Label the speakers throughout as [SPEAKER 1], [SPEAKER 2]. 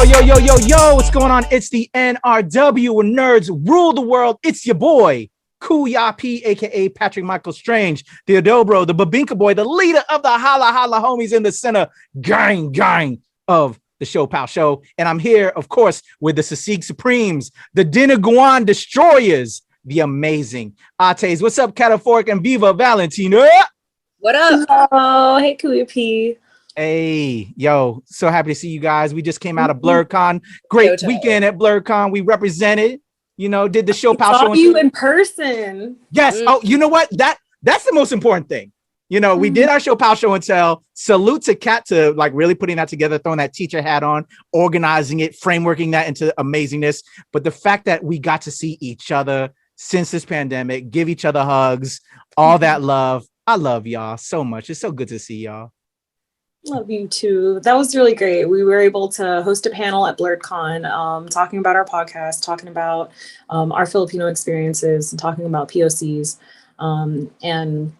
[SPEAKER 1] Yo, what's going on? It's the NRW where nerds rule the world. It's your boy, Kuya P, aka Patrick Michael Strange, the Adobro, the Babinka boy, the leader of the Holla Holla homies in the center, gang of the ShoPowSho. And I'm here, of course, with the Sasik Supremes, the Dinaguan Destroyers, the amazing Ates. What's up, Kataphorric and Viva, Valentina?
[SPEAKER 2] What up?
[SPEAKER 3] Oh, hey, Kuya P.
[SPEAKER 1] Hey, yo, so happy to see you guys. We just came out of BlurCon. Great weekend at BlurCon. We represented, did the ShoPowSho.
[SPEAKER 3] Saw you in person.
[SPEAKER 1] Yes. Oh, you know what? That's the most important thing. We did our ShoPowSho and Tell. Salute to Kat to really putting that together, throwing that teacher hat on, organizing it, frameworking that into amazingness. But the fact that we got to see each other since this pandemic, give each other hugs, all that love. I love y'all so much. It's so good to see y'all.
[SPEAKER 3] Love you too. That was really great. We were able to host a panel at BlurCon, talking about our podcast, talking about our Filipino experiences, and talking about POCs. And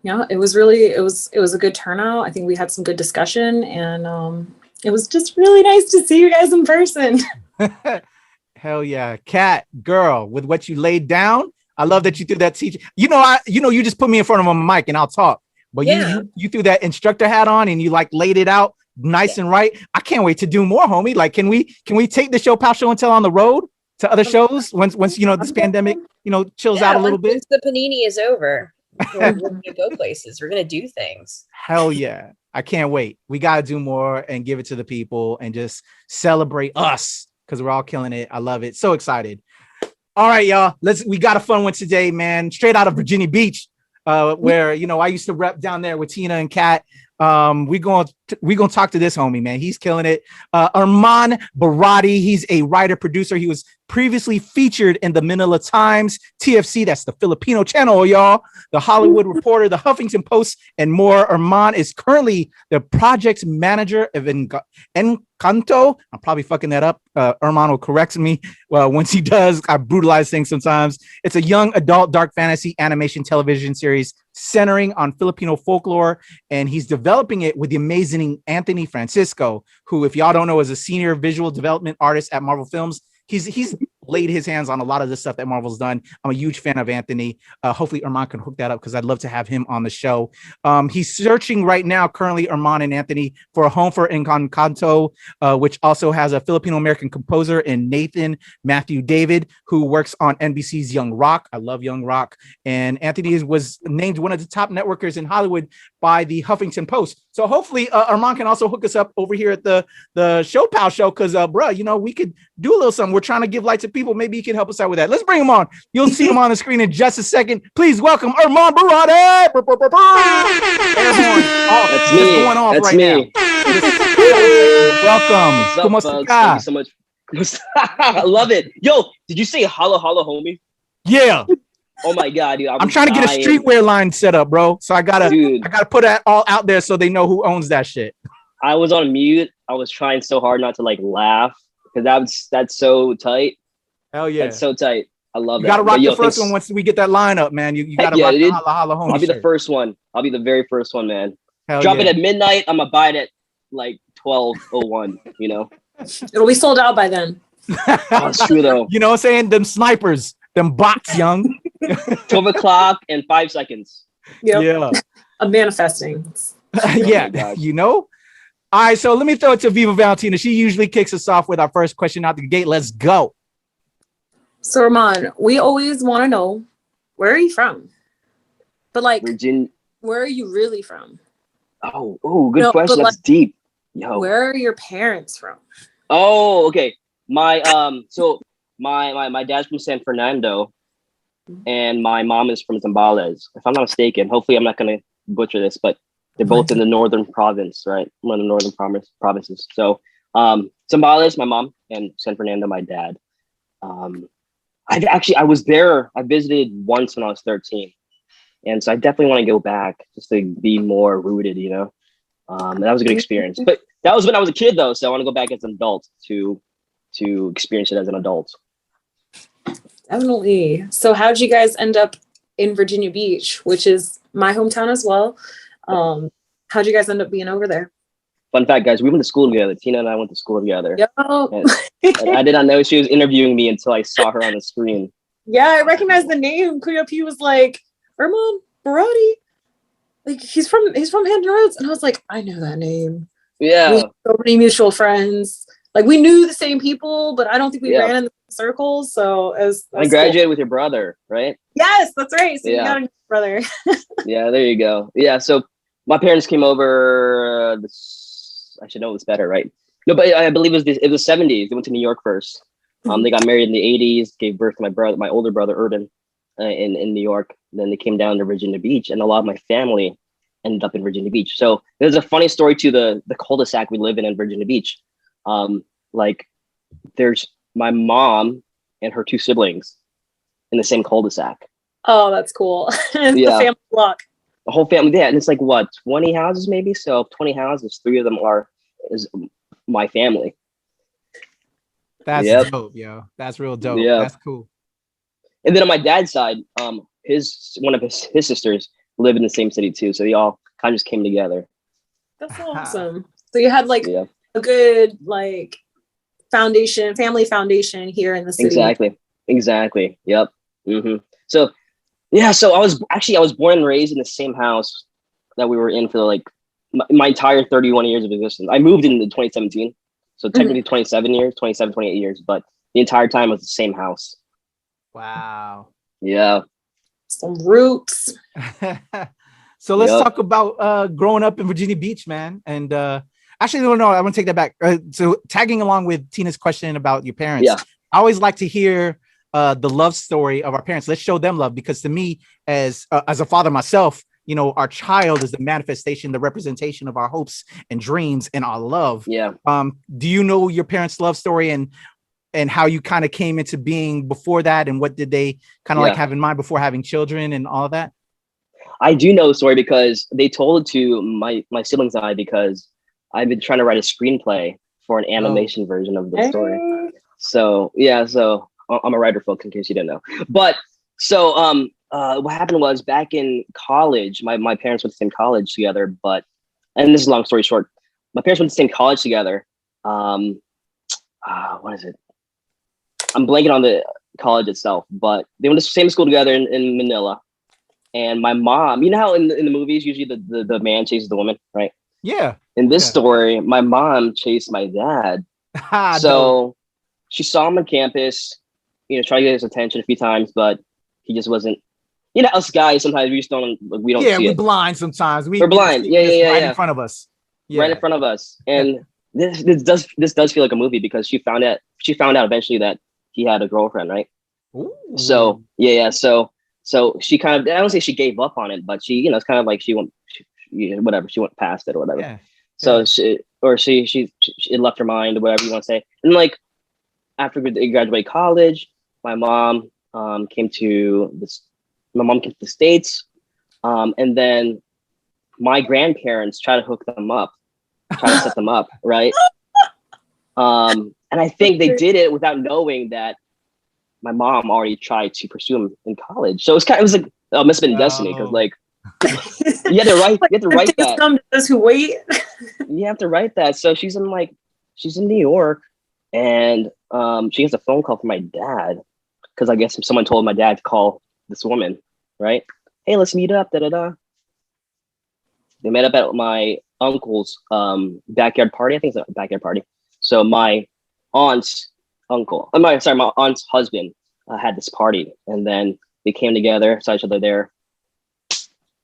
[SPEAKER 3] yeah, it was a good turnout. I think we had some good discussion, and it was just really nice to see you guys in person.
[SPEAKER 1] Hell yeah, Kat, girl, with what you laid down. I love that you threw that teacher. You just put me in front of a mic and I'll talk. But you threw that instructor hat on and you laid it out nice and right. I can't wait to do more, homie. Can we take the ShoPowSho and Tell on the road to other shows once this pandemic chills out a little bit?
[SPEAKER 2] Once the panini is over, we're gonna go places. We're gonna do things.
[SPEAKER 1] Hell yeah. I can't wait. We gotta do more and give it to the people and just celebrate us because we're all killing it. I love it. So excited. All right, y'all. We got a fun one today, man. Straight out of Virginia Beach. Where I used to rep down there with Tina and Kat. We gonna talk to this homie, man. He's killing it. Erman Baradi. He's a writer producer. He was previously featured in the Manila Times, TFC. That's the Filipino channel, y'all. The Hollywood Reporter, the Huffington Post, and more. Erman is currently the project manager of Encanto. I'm probably fucking that up. Erman will correct me once he does. I brutalize things sometimes. It's a young adult dark fantasy animation television series centering on Filipino folklore, and he's developing it with the amazing Anthony Francisco, who, if y'all don't know, is a senior visual development artist at Marvel Films. He's laid his hands on a lot of the stuff that Marvel's done. I'm a huge fan of Anthony. Hopefully Erman can hook that up because I'd love to have him on the show. He's searching right now, currently, Erman and Anthony, for a home for Encanto, which also has a Filipino-American composer in Nathan Matthew David, who works on NBC's Young Rock. I love Young Rock. And Anthony was named one of the top networkers in Hollywood by the Huffington Post. So hopefully Erman can also hook us up over here at the ShoPowSho because, we could do a little something. We're trying to give light to people. Maybe he can help us out with that. Let's bring him on. You'll see him on the screen in just a second. Please welcome Erman Baradi.
[SPEAKER 4] That's me.
[SPEAKER 1] Going off
[SPEAKER 4] That's
[SPEAKER 1] right
[SPEAKER 4] me.
[SPEAKER 1] Now. Welcome.
[SPEAKER 4] What's up, thank you so much. I love it. Yo, did you say holla holla homie?
[SPEAKER 1] Yeah.
[SPEAKER 4] Oh my god, dude.
[SPEAKER 1] I'm trying to get a streetwear line set up, bro. So I gotta put that all out there so they know who owns that shit.
[SPEAKER 4] I was on mute. I was trying so hard not to laugh because that's so tight.
[SPEAKER 1] Hell yeah.
[SPEAKER 4] That's so tight. I love that.
[SPEAKER 1] You gotta rock the first one once we get that line up, man. You gotta rock the holla holla homie.
[SPEAKER 4] I'll be the first one. I'll be the very first one, man.
[SPEAKER 1] Hell
[SPEAKER 4] Drop it at midnight. I'm gonna buy it at 12:01,
[SPEAKER 3] It'll be sold out by then.
[SPEAKER 4] That's true though.
[SPEAKER 1] You know what I'm saying? Them snipers, them bots, young.
[SPEAKER 4] 12 o'clock and 5 seconds.
[SPEAKER 3] Yep.
[SPEAKER 1] Yeah.
[SPEAKER 3] I'm manifesting.
[SPEAKER 1] Yeah. All right, so let me throw it to Viva Valentina. She usually kicks us off with our first question out the gate. Let's go.
[SPEAKER 3] So Erman, we always want to know, where are you from? But
[SPEAKER 4] Virginia.
[SPEAKER 3] Where are you really from?
[SPEAKER 4] Oh, good question. That's deep. Yo.
[SPEAKER 3] Where are your parents from?
[SPEAKER 4] Oh, okay. My my dad's from San Fernando, and my mom is from Zambales. If I'm not mistaken, hopefully I'm not gonna butcher this, but they're both in the northern province, right? One of the northern provinces. So Zambales, my mom, and San Fernando, my dad. I was there. I visited once when I was 13, and so I definitely want to go back just to be more rooted. That was a good experience. But that was when I was a kid, though. So I want to go back as an adult to experience it as an adult.
[SPEAKER 3] Definitely. So how'd you guys end up in Virginia Beach, which is my hometown as well? How'd you guys end up being over there?
[SPEAKER 4] Fun fact, guys, we went to school together. Tina and I went to school together.
[SPEAKER 3] Yo.
[SPEAKER 4] And I did not know she was interviewing me until I saw her on the screen.
[SPEAKER 3] Yeah, I recognized the name. Kuya P was like, Erman Baradi. Like he's from Hampton Roads. And I was like, I know that name.
[SPEAKER 4] Yeah.
[SPEAKER 3] We have so many mutual friends. Like we knew the same people, but I don't think we ran in the circles. So
[SPEAKER 4] I graduated with your brother, right?
[SPEAKER 3] Yes, that's right. So you got a brother.
[SPEAKER 4] Yeah, there you go. Yeah, so my parents came over. I should know this better, right? No, but I believe it was the 70s. They went to New York first. They got married in the 80s. Gave birth to my older brother Urban, in New York. Then they came down to Virginia Beach, and a lot of my family ended up in Virginia Beach. So there's a funny story to the cul-de-sac we live in Virginia Beach. Like there's my mom and her two siblings in the same cul-de-sac.
[SPEAKER 3] Oh, that's cool. The family block.
[SPEAKER 4] The whole family, and it's like what, 20 houses maybe? So 20 houses, 3 of them is my family.
[SPEAKER 1] That's dope, yo. That's real dope.
[SPEAKER 4] Yeah.
[SPEAKER 1] That's cool.
[SPEAKER 4] And then on my dad's side, one of his sisters live in the same city too. So they all kind of just came together.
[SPEAKER 3] That's awesome. So you had like a good like family foundation here in the city.
[SPEAKER 4] Exactly. Yep. Mm-hmm. So I was born and raised in the same house that we were in for like my entire 31 years of existence. I moved in 2017. So technically 27, 28 years, but the entire time was the same house.
[SPEAKER 1] Wow.
[SPEAKER 4] Yeah.
[SPEAKER 3] Some roots.
[SPEAKER 1] So let's talk about growing up in Virginia Beach, man. And actually, no, I want to take that back. So tagging along with Tina's question about your parents, I always like to hear the love story of our parents. Let's show them love, because to me, as a father myself, you know, our child is the manifestation, the representation of our hopes and dreams and our love.
[SPEAKER 4] Yeah.
[SPEAKER 1] Do you know your parents' love story and how you kind of came into being before that, and what did they kind of like have in mind before having children and all of that?
[SPEAKER 4] I do know the story because they told it to my siblings and I, because I've been trying to write a screenplay for an animation version of the story. So I'm a writer, folks, in case you didn't know. But so what happened was, back in college, my parents went to the same college together, and this is a long story short, my parents went to the same college together. What is it? I'm blanking on the college itself, but they went to the same school together in Manila. And my mom, you know how in the movies, usually the man chases the woman, right?
[SPEAKER 1] Yeah.
[SPEAKER 4] In this story, my mom chased my dad. So she saw him on campus, you know, try to get his attention a few times, but he just wasn't. You know, us guys, sometimes we just don't see it.
[SPEAKER 1] We're blind sometimes.
[SPEAKER 4] We're blind.
[SPEAKER 1] Right in front of us. Yeah.
[SPEAKER 4] Right in front of us. And this does feel like a movie, because she found out eventually that he had a girlfriend, right?
[SPEAKER 1] Ooh.
[SPEAKER 4] So so she kind of, I don't say she gave up on it, but she, you know, it's kind of like she went past it or whatever.
[SPEAKER 1] Yeah.
[SPEAKER 4] So she it left her mind, or whatever you want to say. And like after we graduated college, my mom came to the States, and then my grandparents tried to hook them up, try to set them up, right? And I think they did it without knowing that my mom already tried to pursue him in college. So it was like, it must have been destiny, because like you have to write that.
[SPEAKER 3] Some to those who wait.
[SPEAKER 4] You have to write that. So she's in New York, and she gets a phone call from my dad, because I guess someone told my dad to call this woman, right? Hey, let's meet up. They met up at my uncle's backyard party. I think it's a backyard party. So my aunt's husband had this party, and then they came together, saw each other there.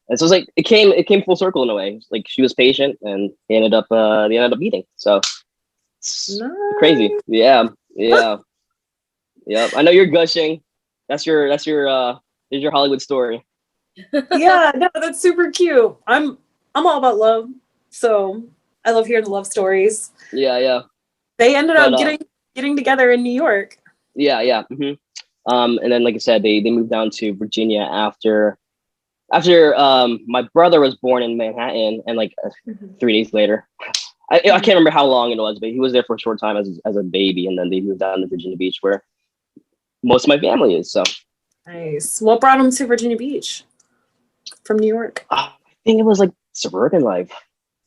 [SPEAKER 4] And so it was like it came full circle in a way. Like she was patient, and they ended up meeting. So it's crazy. Yeah. I know you're gushing. That's your Hollywood story.
[SPEAKER 3] Yeah, no, that's super cute. I'm all about love, so I love hearing the love stories.
[SPEAKER 4] Yeah.
[SPEAKER 3] They ended up getting together in New York.
[SPEAKER 4] Yeah. Mm-hmm. And then, like I said, they moved down to Virginia after my brother was born in Manhattan, and like 3 days later, I can't remember how long it was, but he was there for a short time as a baby, and then they moved down to Virginia Beach, where most of my family is. So
[SPEAKER 3] nice. What brought him to Virginia Beach from New York?
[SPEAKER 4] I think it was like suburban life,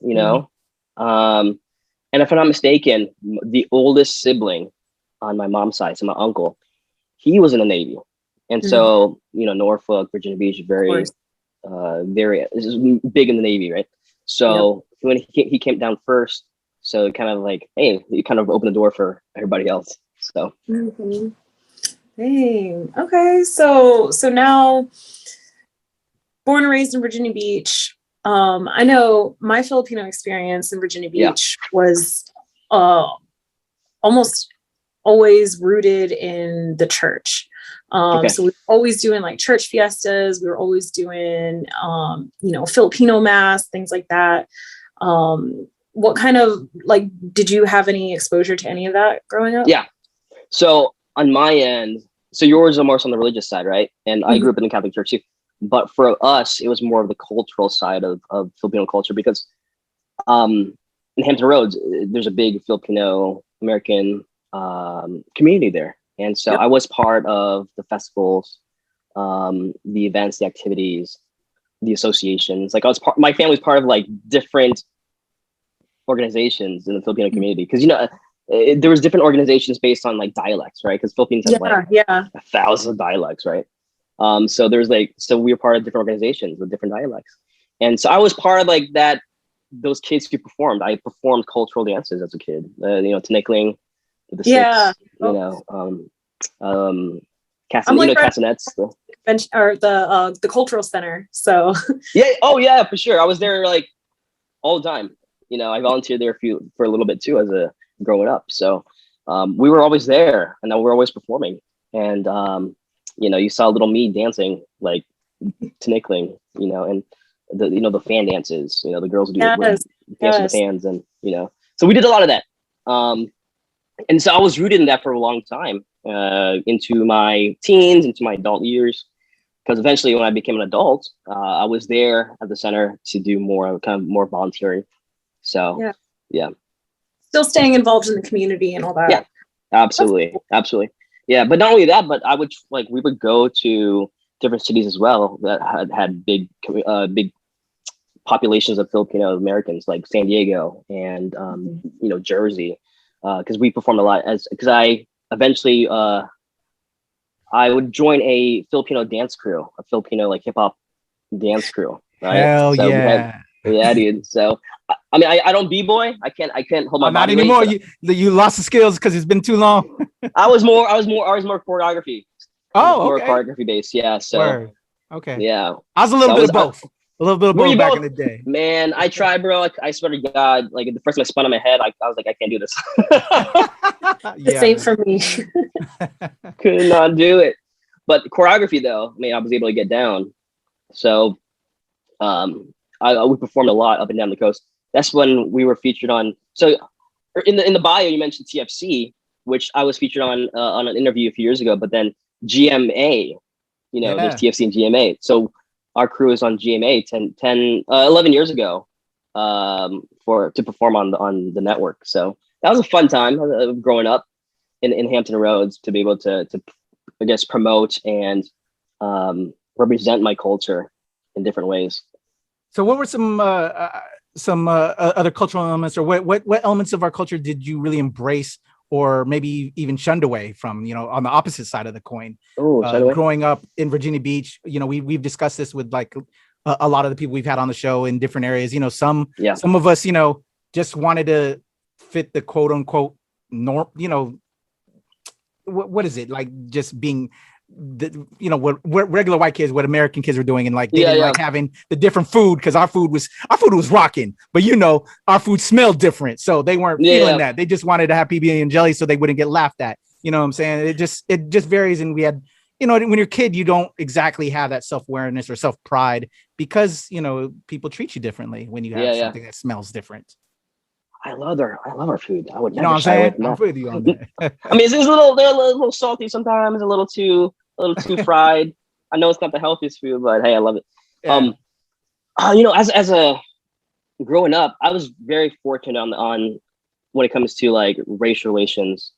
[SPEAKER 4] you know. And if I'm not mistaken, the oldest sibling on my mom's side, so my uncle, he was in the Navy. And so, Norfolk, Virginia Beach is very, very big in the Navy, right? So when he came down first, so kind of like, hey, you kind of opened the door for everybody else. So.
[SPEAKER 3] Dang. Okay. So now, born and raised in Virginia Beach. I know my Filipino experience in Virginia Beach was almost always rooted in the church. So we were always doing like church fiestas. We were always doing, Filipino mass, things like that. What kind of, like, did you have any exposure to any of that growing up?
[SPEAKER 4] Yeah. So on my end, so yours are more on the religious side, right? And I grew up in the Catholic Church too. But for us, it was more of the cultural side of Filipino culture because in Hampton Roads, there's a big Filipino American community there. And so I was part of the festivals, the events, the activities, the associations. Like my family was part of like different organizations in the Filipino community. Because, there was different organizations based on like dialects, right? Because Philippines has 1,000 dialects, right? So we were part of different organizations with different dialects. And so I was part of like that, those kids who performed. I performed cultural dances as a kid, tinikling with the sticks, castanets.
[SPEAKER 3] Or the cultural center. So
[SPEAKER 4] yeah, for sure. I was there like all the time. I volunteered there for a little bit too as a growing up. So we were always there and we were always performing. And you saw little me dancing, like tinikling, and the fan dances, the girls do dance with the fans, and so we did a lot of that. And so I was rooted in that for a long time, into my teens, into my adult years, because eventually when I became an adult, I was there at the center to do more volunteering. So
[SPEAKER 3] still staying involved in the community and all that.
[SPEAKER 4] Yeah, absolutely. Yeah, but not only that, but we would go to different cities as well that had big populations of Filipino Americans, like San Diego and Jersey, because we performed a lot. Because I eventually I would join a Filipino dance crew, a Filipino like hip hop dance crew. Right?
[SPEAKER 1] Hell yeah.
[SPEAKER 4] Yeah, dude. So I mean, I don't b-boy. I can't hold my body.
[SPEAKER 1] Not anymore. You lost the skills because it's been too long.
[SPEAKER 4] I was more choreography.
[SPEAKER 1] Oh, okay.
[SPEAKER 4] More choreography based. Yeah. So
[SPEAKER 1] Word. Okay.
[SPEAKER 4] Yeah.
[SPEAKER 1] I was a little bit of both. A little bit of both back in the day.
[SPEAKER 4] Man, I tried, bro. I swear to God, like the first time I spun on my head, I was like, I can't do this.
[SPEAKER 3] The same for me.
[SPEAKER 4] Could not do it. But choreography though, I mean, I was able to get down. So we performed a lot up and down the coast. That's when we were featured on. So in the bio, you mentioned TFC, which I was featured on an interview a few years ago. But then GMA, there's TFC and GMA. So our crew is on GMA 11 years ago to perform on the network. So that was a fun time growing up in Hampton Roads to be able to I guess promote and represent my culture in different ways.
[SPEAKER 1] So what were some other cultural elements, or what elements of our culture did you really embrace, or maybe even shunned away from, on the opposite side of the coin? Growing up in Virginia Beach, we've discussed this with like a lot of the people we've had on the show in different areas. Some of us, just wanted to fit the quote unquote norm, what is it, like just being what regular white kids, what American kids were doing, and like they didn't like having the different food because our food was rocking, but our food smelled different, so they weren't feeling that. They just wanted to have PB and jelly so they wouldn't get laughed at. You know what I'm saying? It just varies, and we had when you're a kid, you don't exactly have that self-awareness or self-pride because people treat you differently when you have something that smells different.
[SPEAKER 4] I love our food. I would
[SPEAKER 1] never shy away from that. I'm with you on that.
[SPEAKER 4] I mean, they're a little salty sometimes, a little too fried. I know it's not the healthiest food, but hey, I love it. Yeah. As a growing up, I was very fortunate on when it comes to like racial relations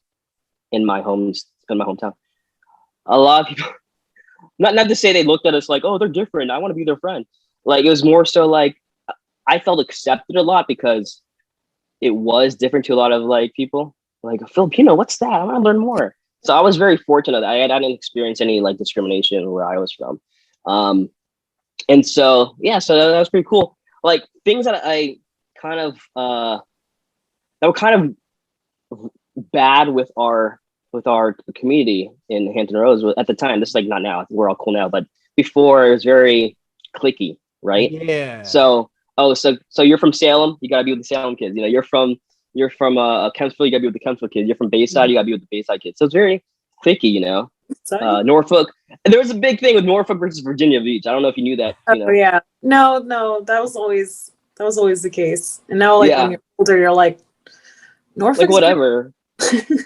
[SPEAKER 4] in my hometown. A lot of people, not to say they looked at us like, oh, they're different, I want to be their friend. Like it was more so like I felt accepted a lot because it was different to a lot of like people. Like, Filipino, what's that? I want to learn more. So I was very fortunate that I didn't experience any like discrimination where I was from. And so yeah, so that was pretty cool. Like things that I kind of that were kind of bad with our community in Hampton Roads at the time. This is like not now. We're all cool now, but before it was very cliquey, right?
[SPEAKER 1] Yeah.
[SPEAKER 4] So so you're from Salem, you gotta be with the Salem kids. You know, you're from Kempsville, you gotta be with the Kempsville kids. You're from Bayside, you gotta be with the Bayside kids. So it's very cliquey, you know. Norfolk. There was a big thing with Norfolk versus Virginia Beach. I don't know if you knew that. You know?
[SPEAKER 3] Oh yeah. No, that was always the case. And now, like when you're older, you're like, Norfolk.
[SPEAKER 4] Like whatever.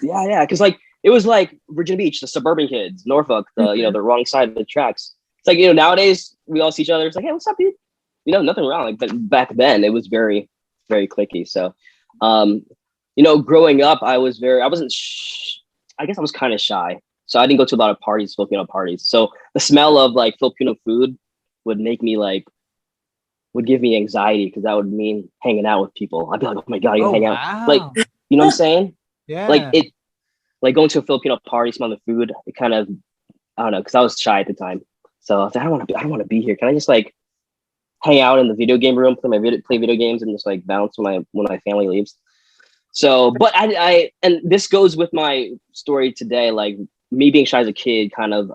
[SPEAKER 4] yeah. Because like it was like Virginia Beach, the suburban kids, Norfolk, the you know, the wrong side of the tracks. It's like, you know, nowadays we all see each other. It's like, hey, what's up, dude? You know, nothing wrong. Like, but back then it was very, very cliquey. So, you know, growing up, I guess I was kind of shy. So I didn't go to a lot of parties, Filipino parties. So the smell of like Filipino food would make me would give me anxiety because that would mean hanging out with people. I'd be like, oh my God, I can hang out. Like, you know what I'm saying?
[SPEAKER 1] Yeah.
[SPEAKER 4] Like going to a Filipino party, smell the food, it kind of, I don't know, because I was shy at the time. So I was like, I don't want to be here. Can I just like hang out in the video game room, play video games and just like bounce when my family leaves? So, but I and this goes with my story today, like me being shy as a kid kind of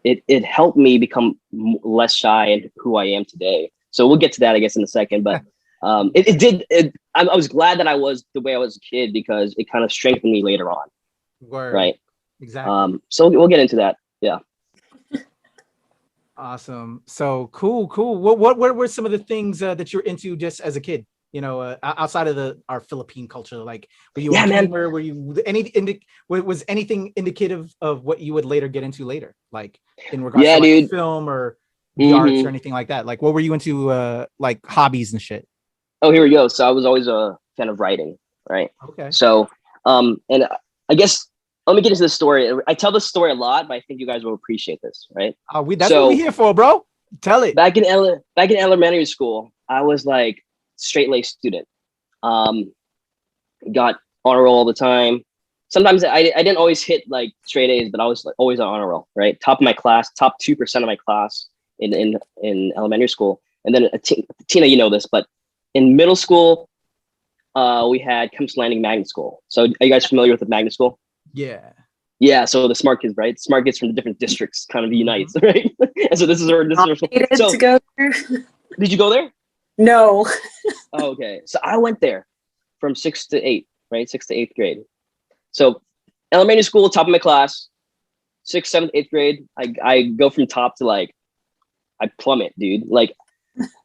[SPEAKER 4] it helped me become less shy and who I am today. So we'll get to that, I guess, in a second. But I was glad that I was the way I was a kid because it kind of strengthened me later on.
[SPEAKER 1] Word.
[SPEAKER 4] Right.
[SPEAKER 1] Exactly.
[SPEAKER 4] So we'll get into that. Yeah.
[SPEAKER 1] Awesome. So cool. What were some of the things that you're into just as a kid? You know, outside of our Philippine culture, like were you a gamer? Were you was anything indicative of what you would later get into later, like in regards to like film or the arts or anything like that? Like, what were you into, like hobbies and shit?
[SPEAKER 4] Oh, here we go. So I was always a fan of writing, right?
[SPEAKER 1] Okay.
[SPEAKER 4] So, and I guess let me get into the story. I tell this story a lot, but I think you guys will appreciate this, right?
[SPEAKER 1] That's what we're here for, bro. Tell it.
[SPEAKER 4] Back in elementary school, I was like straight-laced student. Got honor roll all the time. Sometimes I didn't always hit like straight A's, but I was like, always on honor roll, right? Top of my class, top 2% of my class in elementary school. And then Tina, you know this, but in middle school, we had Kemp's Landing Magnet School. So are you guys familiar with the magnet school?
[SPEAKER 1] Yeah.
[SPEAKER 4] Yeah, so the smart kids, right? Smart kids from the different districts kind of unites, right? And so this is our
[SPEAKER 3] to go there.
[SPEAKER 4] Did you go there?
[SPEAKER 3] No.
[SPEAKER 4] Oh, okay. So I went there from 6th to 8th, right? 6th to 8th grade. So elementary school, top of my class, 6th, 7th, 8th grade. I go from top to like, I plummet, dude. Like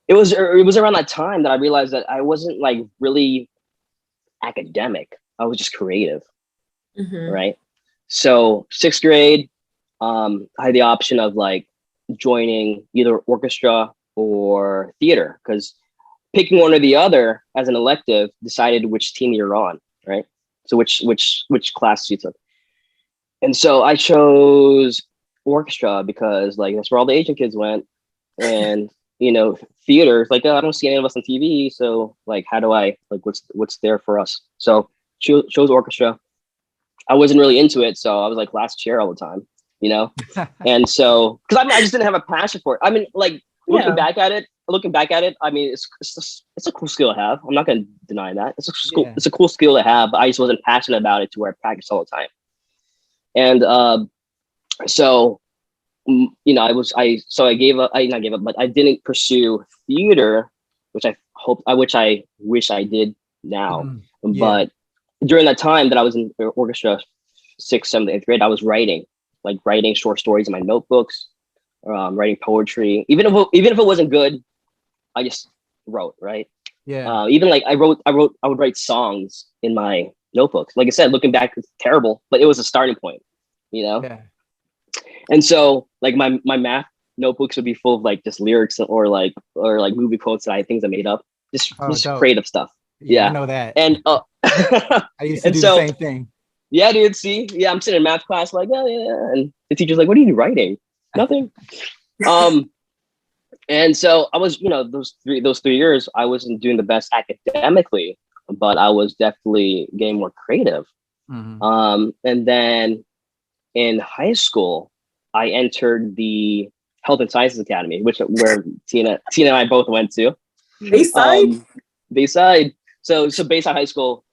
[SPEAKER 4] it was around that time that I realized that I wasn't like really academic. I was just creative, right? So 6th grade, I had the option of like joining either orchestra or theater because picking one or the other as an elective decided which team you're on, right? So which class you took. And so I chose orchestra because like that's where all the Asian kids went. And you know, theater is like, oh, I don't see any of us on TV. So like, how do I like what's there for us? So chose orchestra. I wasn't really into it, so I was like last chair all the time, you know. And so because I just didn't have a passion for it. I mean, like looking back at it, I mean, it's a cool skill to have. I'm not going to deny that. It's a cool skill to have, but I just wasn't passionate about it to where I practiced all the time. And so, you know, I gave up. I not gave up, but I didn't pursue theater, which I wish I did now. But during that time that I was in orchestra, 6th, 7th, 8th grade, I was writing short stories in my notebooks, writing poetry. Even if it wasn't good, I just wrote, right?
[SPEAKER 1] Yeah.
[SPEAKER 4] Even like I would write songs in my notebooks. Like I said, looking back, it's terrible, but it was a starting point, you know? Yeah. And so like my math notebooks would be full of like just lyrics or like movie quotes things I made up, just creative stuff. Yeah,
[SPEAKER 1] I know that.
[SPEAKER 4] And
[SPEAKER 1] I used to do the same thing.
[SPEAKER 4] Yeah, dude. See, yeah, I'm sitting in math class like, oh yeah, and the teacher's like, "What are you writing?" Nothing. And so I was, those 3 years, I wasn't doing the best academically, but I was definitely getting more creative. And then in high school, I entered the Health and Sciences Academy, where Tina and I both went to.
[SPEAKER 3] Bayside.
[SPEAKER 4] Bayside. So Bayside High School,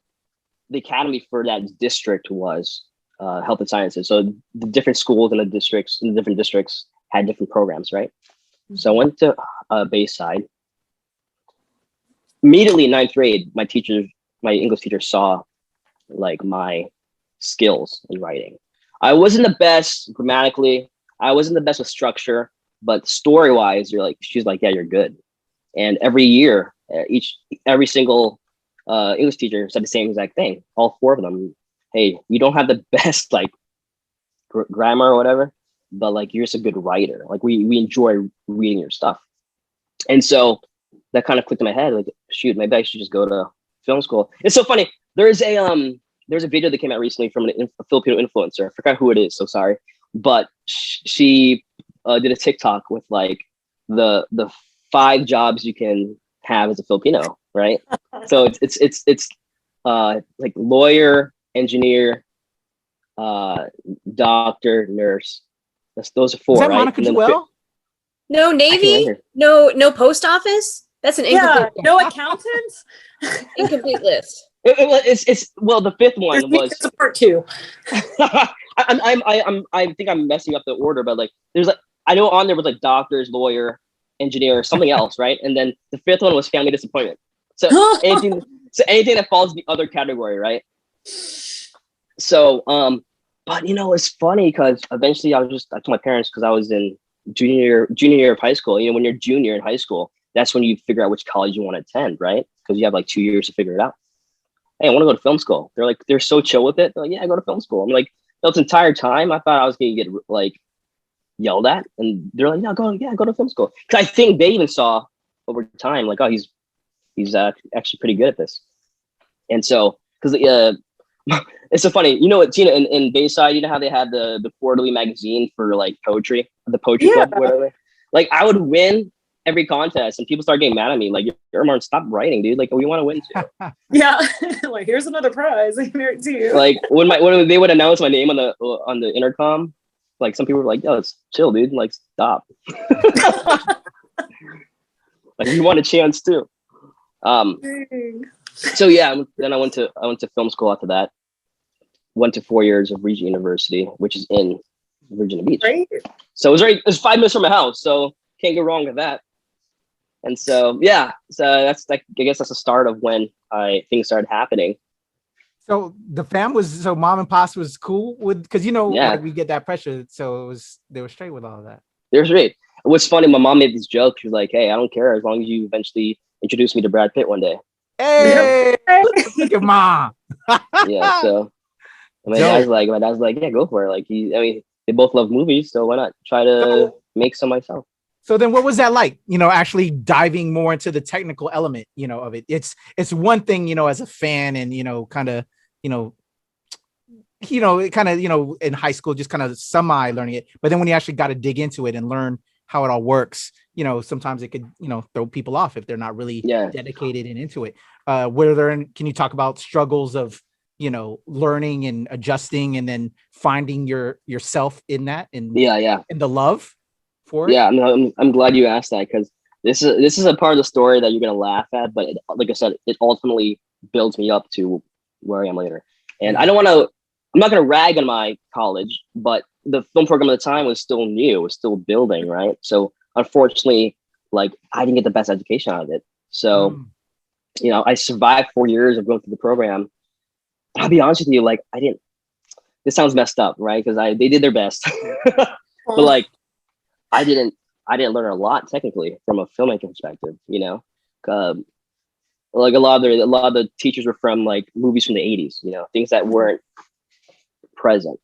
[SPEAKER 4] the academy for that district was Health and Sciences. So the different schools in the different districts had different programs, right? So I went to Bayside. Immediately in ninth grade, my English teacher saw like my skills in writing. I wasn't the best grammatically. I wasn't the best with structure, but story-wise, she's like, yeah, you're good. And every year, every single English teacher said the same exact thing. All 4 of them. Hey, you don't have the best like grammar or whatever, but like you're just a good writer. Like we enjoy reading your stuff. And so that kind of clicked in my head. Like, shoot, maybe I should just go to film school. It's so funny. There's a video that came out recently from a Filipino influencer. I forgot who it is. So sorry, but she did a TikTok with like the 5 jobs you can have as a Filipino, right? So it's like lawyer, engineer, doctor, nurse. Those are 4.
[SPEAKER 1] Is that
[SPEAKER 4] right?
[SPEAKER 1] Monica Jewel?
[SPEAKER 2] No Navy, no post office. That's an incomplete.
[SPEAKER 3] No accountant.
[SPEAKER 2] Incomplete list.
[SPEAKER 4] It's the 5th one was
[SPEAKER 3] part 2.
[SPEAKER 4] I think I'm messing up the order, but like there's like I know on there was like doctors, lawyer, engineer, something else, right? And then the 5th one was family disappointment. So anything that falls in the other category, right? So but it's funny because eventually I told my parents, because I was in junior year of high school. When you're junior in high school, that's when you figure out which college you want to attend, right? Because you have like 2 years to figure it out. Hey, I want to go to film school. They're so chill with it. They're like, yeah, go to film school. I'm like, this entire time I thought I was going to get like yelled at, and they're like, no, go to film school. Because I think they even saw over time, like, oh, he's actually pretty good at this. And so, because it's so funny, Tina, in Bayside, you know how they had the quarterly magazine for like poetry, the poetry club, whatever. Like I would win every contest, and people start getting mad at me, like, Erman, stop writing, dude. Like, we want to win too.
[SPEAKER 3] Yeah, like here's another prize. Here to you.
[SPEAKER 4] Like when they would announce my name on the intercom, like some people were like, "Yo, it's chill, dude. Like, stop." Like, you want a chance too. So yeah, then I went to film school after that. Went to 4 years of Regent University, which is in Virginia Beach.
[SPEAKER 3] Right.
[SPEAKER 4] So it was 5 minutes from my house, so can't go wrong with that. And so yeah, so that's like, I guess that's the start of when things started happening.
[SPEAKER 1] So the fam so mom and pops was cool with, because like, we get that pressure, so they were straight with all of that.
[SPEAKER 4] They're straight. What's funny, my mom made this joke. She was like, "Hey, I don't care as long as you eventually introduce me to Brad Pitt one day."
[SPEAKER 1] Hey, look at mom.
[SPEAKER 4] Yeah, so my dad's like, yeah, go for it. Like they both love movies, so why not try to make some myself?
[SPEAKER 1] So then what was that like, actually diving more into the technical element, of it? It's one thing, as a fan and, kind of, in high school, just kind of semi learning it. But then when you actually got to dig into it and learn how it all works, sometimes it could, throw people off if they're not really dedicated and into it. Can you talk about struggles of, learning and adjusting and then finding yourself in that and the love for it?
[SPEAKER 4] Yeah, I'm glad you asked that, because this is a part of the story that you're gonna laugh at, but like I said, it ultimately builds me up to where I am later. And I'm not gonna rag on my college, but the film program at the time was still new, it was still building, right? So unfortunately, like, I didn't get the best education out of it. So I survived 4 years of going through the program. I'll be honest with you, like, this sounds messed up, right? Because they did their best. But like, I didn't learn a lot technically from a filmmaking perspective, like a lot of the teachers were from like movies from the 80s, things that weren't present,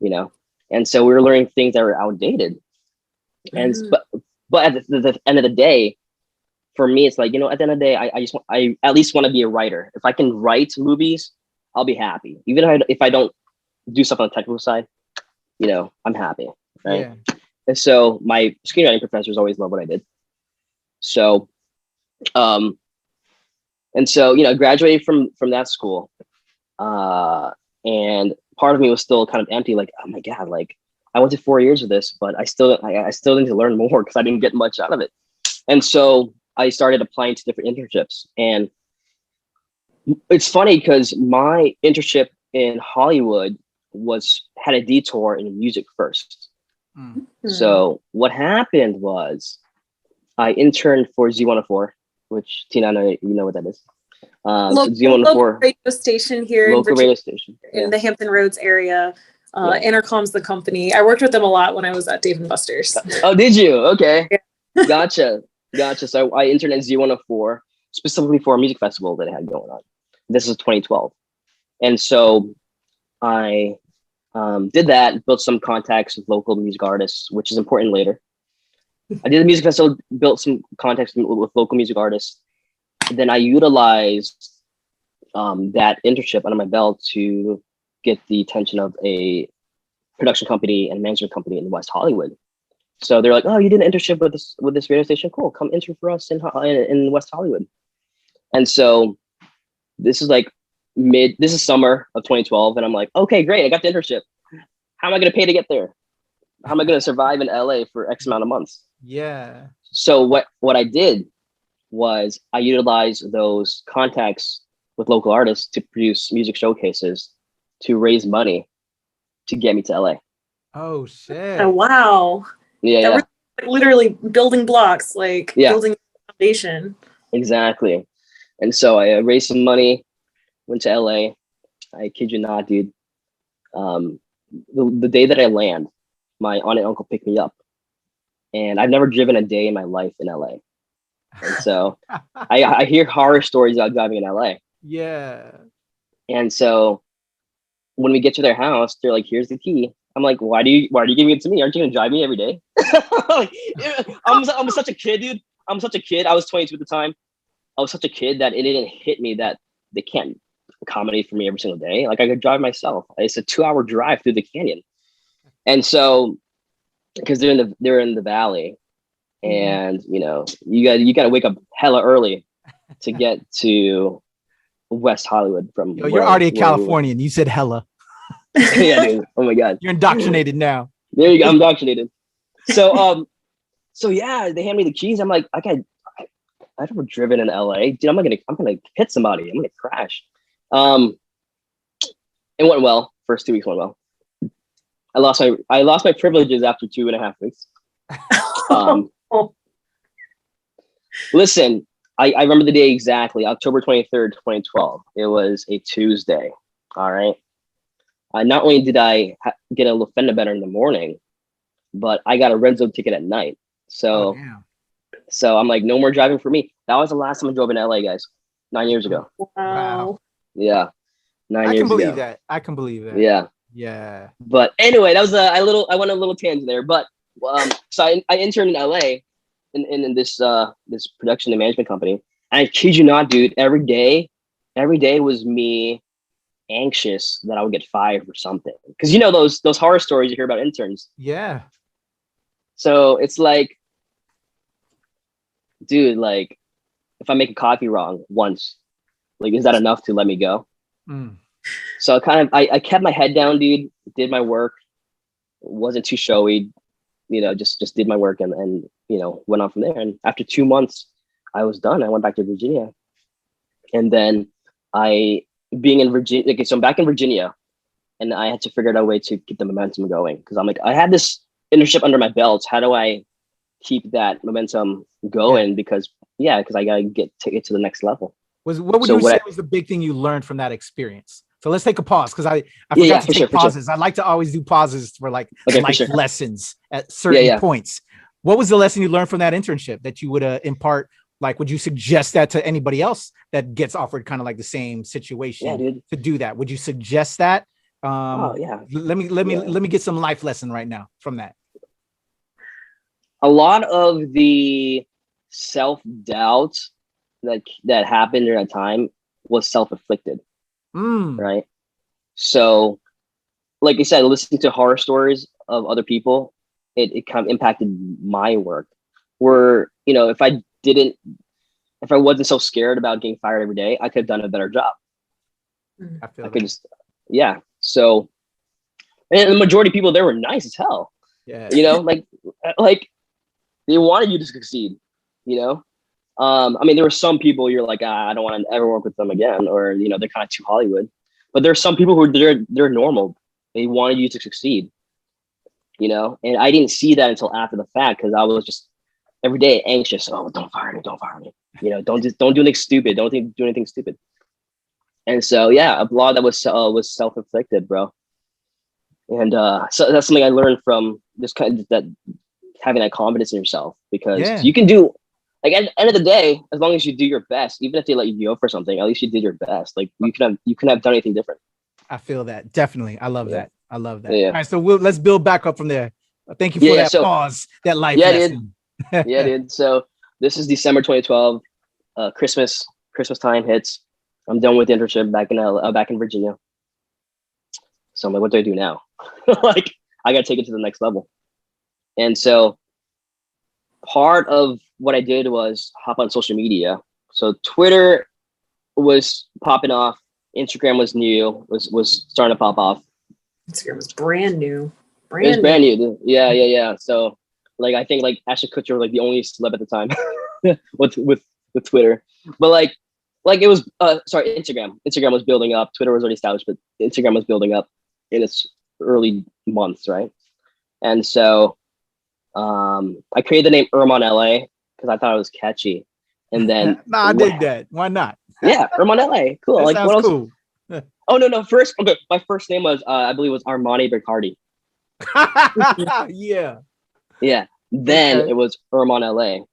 [SPEAKER 4] and so we were learning things that were outdated. And but at the end of the day, for me, it's like, at the end of the day, I at least want to be a writer. If I can write movies, I'll be happy. Even if I don't do stuff on the technical side, I'm happy, right? Yeah. And so my screenwriting professors always loved what I did. So, and so, you know, graduating from that school, and part of me was still kind of empty. Like, oh my God, like I went to 4 years of this, but I still need to learn more because I didn't get much out of it. And so I started applying to different internships. And it's funny because my internship in Hollywood had a detour in music first.
[SPEAKER 1] Mm.
[SPEAKER 4] So what happened was I interned for Z104, which Tina, I know you know what that is.
[SPEAKER 3] Local
[SPEAKER 4] Z104
[SPEAKER 3] radio station here in
[SPEAKER 4] local
[SPEAKER 3] Virginia,
[SPEAKER 4] radio station
[SPEAKER 3] in the Hampton Roads area.
[SPEAKER 4] Yeah.
[SPEAKER 3] Intercom's the company. I worked with them a lot when I was at Dave & Buster's.
[SPEAKER 4] Oh, did you? Okay.
[SPEAKER 3] Yeah.
[SPEAKER 4] Gotcha. So I interned at Z104 specifically for a music festival that I had going on. This is 2012. And so I did that, built some contacts with local music artists, which is important later. I did the music festival, built some contacts with local music artists. Then I utilized that internship under my belt to get the attention of a production company and management company in West Hollywood. So they're like, "Oh, you did an internship with this radio station? Cool, come intern for us in West Hollywood." And so this is like this is summer of 2012, and I'm like, "Okay, great, I got the internship. How am I going to pay to get there? How am I going to survive in LA for X amount of months?"
[SPEAKER 1] Yeah.
[SPEAKER 4] So what I did was I utilized those contacts with local artists to produce music showcases to raise money to get me to LA.
[SPEAKER 1] Oh shit.
[SPEAKER 3] Oh, wow.
[SPEAKER 4] Yeah,
[SPEAKER 3] That was literally building blocks, like building a foundation.
[SPEAKER 4] Exactly. And so I raised some money, went to LA. I kid you not, dude. The day that I land, my aunt and uncle picked me up. And I've never driven a day in my life in LA. And so I hear horror stories about driving in LA.
[SPEAKER 1] Yeah.
[SPEAKER 4] And so when we get to their house, they're like, "Here's the key." I'm like, why are you giving it to me? Aren't you gonna drive me every day? Like, I'm such a kid, dude. I'm such a kid. I was 22 at the time. I was such a kid that it didn't hit me that they can't accommodate for me every single day. Like I could drive myself. It's a 2-hour drive through the canyon. And so, because they're in the valley, and you know, you got to wake up hella early to get to West Hollywood from.
[SPEAKER 1] Yo, you're already a Californian. You said hella.
[SPEAKER 4] Yeah, dude. Oh my God.
[SPEAKER 1] You're indoctrinated now.
[SPEAKER 4] There you go. I'm indoctrinated. So yeah, they hand me the keys. I'm like, I've never driven in LA. Dude, I'm gonna hit somebody. I'm gonna crash. It went well. First 2 weeks went well. I lost my privileges after 2.5 weeks. Listen, I remember the day exactly, October 23rd, 2012. It was a Tuesday. All right. Not only did I get a little fender bender in the morning, but I got a red zone ticket at night. So, so I'm like, no more driving for me. That was the last time I drove in LA, guys. 9 years ago.
[SPEAKER 3] Wow.
[SPEAKER 4] Yeah. 9 years ago.
[SPEAKER 1] I can believe that. I can believe that.
[SPEAKER 4] Yeah.
[SPEAKER 1] Yeah.
[SPEAKER 4] But anyway, that was I went a little tangent there. But so I interned in LA in this production and management company. And I kid you not, dude, every day was me anxious that I would get fired or something. Because you know those horror stories you hear about interns.
[SPEAKER 1] Yeah.
[SPEAKER 4] So it's like, dude, like if I make a copy wrong once, like is that enough to let me go?
[SPEAKER 1] Mm.
[SPEAKER 4] So I kept my head down, dude, did my work, wasn't too showy, you know, just did my work and you know, went on from there. And after 2 months, I was done. I went back to Virginia. And then being in Virginia, okay, so I'm back in Virginia and I had to figure out a way to keep the momentum going. Cause I'm like, I had this internship under my belt. How do I keep that momentum going?
[SPEAKER 1] Yeah.
[SPEAKER 4] Because I gotta take it to the next level.
[SPEAKER 1] What would you say was the big thing you learned from that experience? So let's take a pause because I forgot to take pauses. I like to always do pauses for like life lessons at certain points. What was the lesson you learned from that internship that you would impart? Like, would you suggest that to anybody else that gets offered kind of like the same situation to do that? Would you suggest that? Let me get some life lesson right now from that.
[SPEAKER 4] A lot of the self-doubt that happened during that time was self-inflicted. Right. So like I said, listening to horror stories of other people, it kind of impacted my work. Where, you know, if I if I wasn't so scared about getting fired every day, I could have done a better job.
[SPEAKER 1] I feel
[SPEAKER 4] I could
[SPEAKER 1] that.
[SPEAKER 4] just, yeah. So, and the majority of people there were nice as hell.
[SPEAKER 1] Yeah.
[SPEAKER 4] You know, like they wanted you to succeed. You know, I mean, there were some people you're like, I don't want to ever work with them again, or you know, they're kind of too Hollywood. But there's some people who they're normal. They wanted you to succeed. You know, and I didn't see that until after the fact because I was just every day anxious. Oh, don't fire me! Don't fire me! You know, don't do anything stupid. Don't do anything stupid. And so, yeah, a lot of that was self-inflicted, bro. And so that's something I learned from this kind of that having that confidence in yourself because you can do like at the end of the day, as long as you do your best, even if they let you go for something, at least you did your best. Like you couldn't have done anything different.
[SPEAKER 1] I feel that. Definitely. I love that. I love that.
[SPEAKER 4] Yeah.
[SPEAKER 1] All right. So let's build back up from there. Thank you for that pause, that life lesson.
[SPEAKER 4] Yeah, dude. So this is December 2012. Christmas time hits. I'm done with the internship back in Virginia. So I'm like, what do I do now? Like, I gotta take it to the next level. And so part of what I did was hop on social media. So Twitter was popping off. Instagram was new, was starting to pop off.
[SPEAKER 3] Instagram was brand new.
[SPEAKER 4] It was brand new. Dude. Yeah. So like I think like Ashton Kutcher was like the only celeb at the time with Twitter. But like it was Instagram. Instagram was building up. Twitter was already established, but Instagram was building up in its early months, right? And so I created the name Erman LA because I thought it was catchy. And then
[SPEAKER 1] I dig that. Why not?
[SPEAKER 4] Yeah, Erman LA. Cool.
[SPEAKER 1] That
[SPEAKER 4] like
[SPEAKER 1] sounds
[SPEAKER 4] what else?
[SPEAKER 1] Cool.
[SPEAKER 4] Oh no. First, okay. My first name was I believe was Armani Baradi.
[SPEAKER 1] Yeah.
[SPEAKER 4] Yeah. Then it was Erman LA.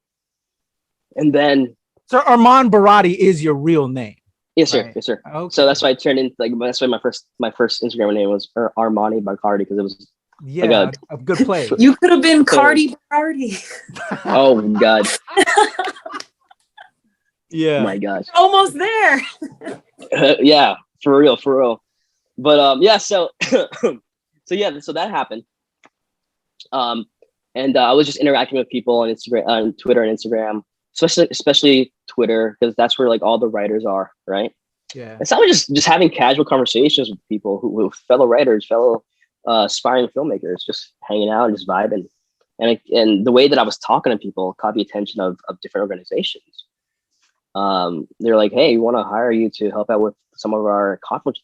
[SPEAKER 4] And then
[SPEAKER 1] so Erman Baradi is your real name.
[SPEAKER 4] Yes, sir.
[SPEAKER 1] Right?
[SPEAKER 4] Yes, sir.
[SPEAKER 1] Okay.
[SPEAKER 4] So that's why I turned into like that's why my first Instagram name was Armani Baradi because it was like
[SPEAKER 1] a good play.
[SPEAKER 3] You could have been Cardi Baradi.
[SPEAKER 4] Oh God.
[SPEAKER 1] Yeah.
[SPEAKER 4] Oh my gosh.
[SPEAKER 3] Almost there.
[SPEAKER 4] Yeah, for real. But yeah, so so that happened. And I was just interacting with people on Instagram, on Twitter and Instagram, especially Twitter, because that's where like all the writers are, right?
[SPEAKER 1] Yeah.
[SPEAKER 4] And so I was just having casual conversations with people with fellow writers, fellow aspiring filmmakers, just hanging out and just vibing. And the way that I was talking to people caught the attention of different organizations. They're like, hey, we want to hire you to help out with some of our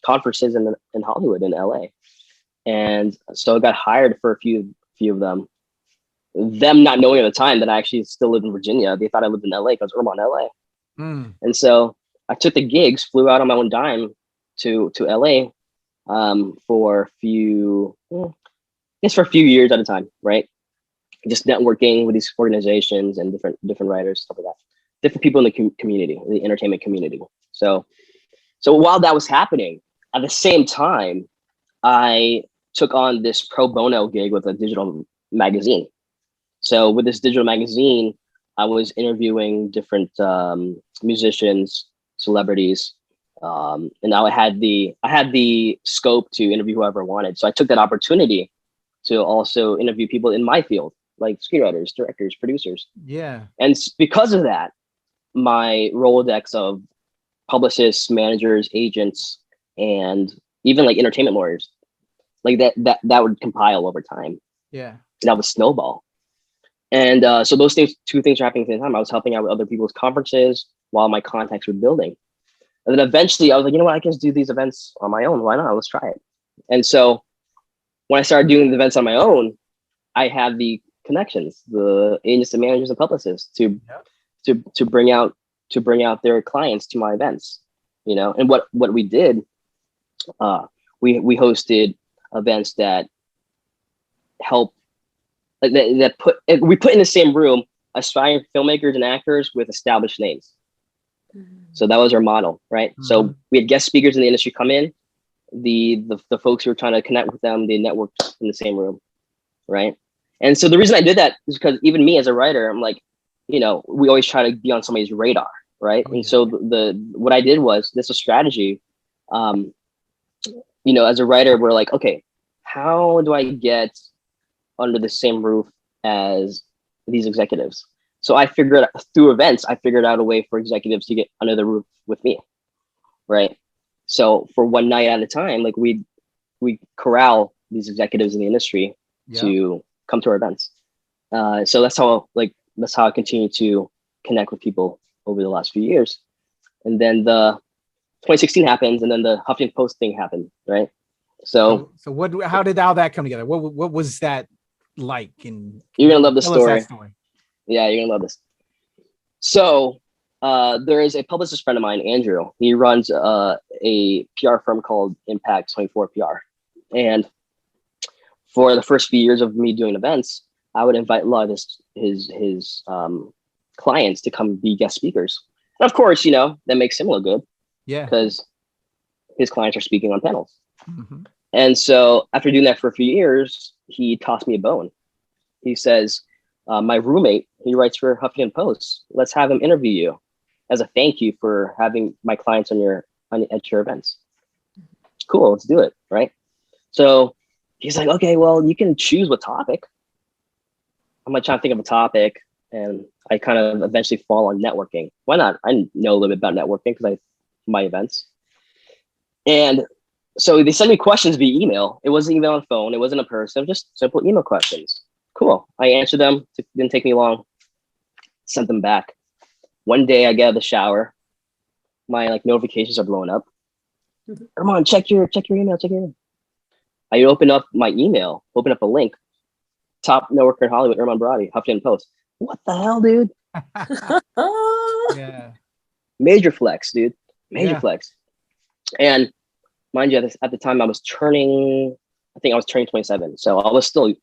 [SPEAKER 4] conferences in Hollywood, in LA. And so I got hired for a few of them. Them not knowing at the time that I actually still lived in Virginia. They thought I lived in LA because I'm on LA. And so I took the gigs, flew out on my own dime to LA for a few years at a time, right? Just networking with these organizations and different writers, stuff like that. Different people in the community, the entertainment community. So while that was happening, at the same time, I took on this pro bono gig with a digital magazine. So with this digital magazine, I was interviewing different musicians, celebrities, and now I had the scope to interview whoever I wanted. So I took that opportunity to also interview people in my field, like screenwriters, directors, producers.
[SPEAKER 1] Yeah. And
[SPEAKER 4] because of that, my Rolodex of publicists, managers, agents, and even like entertainment lawyers, like that would compile over time.
[SPEAKER 1] Yeah.
[SPEAKER 4] And that would snowball. And so those two things are happening at the same time. I was helping out with other people's conferences while my contacts were building. And then eventually I was like, you know what, I can just do these events on my own. Why not? Let's try it. And so when I started doing the events on my own, I had the connections, the agents and managers and publicists to bring out their clients to my events, you know. And what we did, we hosted events that help we put in the same room aspiring filmmakers and actors with established names. So that was our model, right? So we had guest speakers in the industry come in, the folks who were trying to connect with them, they networked in the same room, right? And so the reason I did that is because even me as a writer, I'm like, you know, we always try to be on somebody's radar, right? And so what I did was, this is a strategy. You know, as a writer, we're like, okay, how do I get under the same roof as these executives? So I figured through events, I figured out a way for executives to get under the roof with me, right? So for one night at a time, like we corral these executives in the industry to come to our events. So that's how I continue to connect with people over the last few years. And then the 2016 happens, and then the Huffington Post thing happened, right? So
[SPEAKER 1] how did all that come together? What was that like? And
[SPEAKER 4] you're gonna love the story.
[SPEAKER 1] Story.
[SPEAKER 4] Yeah, you're gonna love this. So there is a publicist friend of mine, Andrew. He runs a PR firm called Impact 24 PR. And for the first few years of me doing events, I would invite a lot of his clients to come be guest speakers. And of course, that makes him look good.
[SPEAKER 1] Yeah.
[SPEAKER 4] Because his clients are speaking on panels.
[SPEAKER 1] Mm-hmm.
[SPEAKER 4] And so after doing that for a few years, he tossed me a bone. He says, my roommate, he writes for Huffington Post. Let's have him interview you as a thank you for having my clients at your events. Cool, let's do it, right? So he's like, okay, well, you can choose what topic. I'm like trying to think of a topic, and I kind of eventually fall on networking. Why not? I know a little bit about networking because my events. And so they send me questions via email. It wasn't even on phone. It wasn't in person. Just simple email questions. Cool. I answered them. It didn't take me long. Sent them back. One day I get out of the shower. My notifications are blowing up. Erman, check your email. Check your email. I open up my email. Open up a link. Top networker in Hollywood, Erman Baradi, Huffington Post. What the hell, dude?
[SPEAKER 1] Yeah.
[SPEAKER 4] Major flex, dude. Major flex. And mind you, at the time I was turning 27. So I was still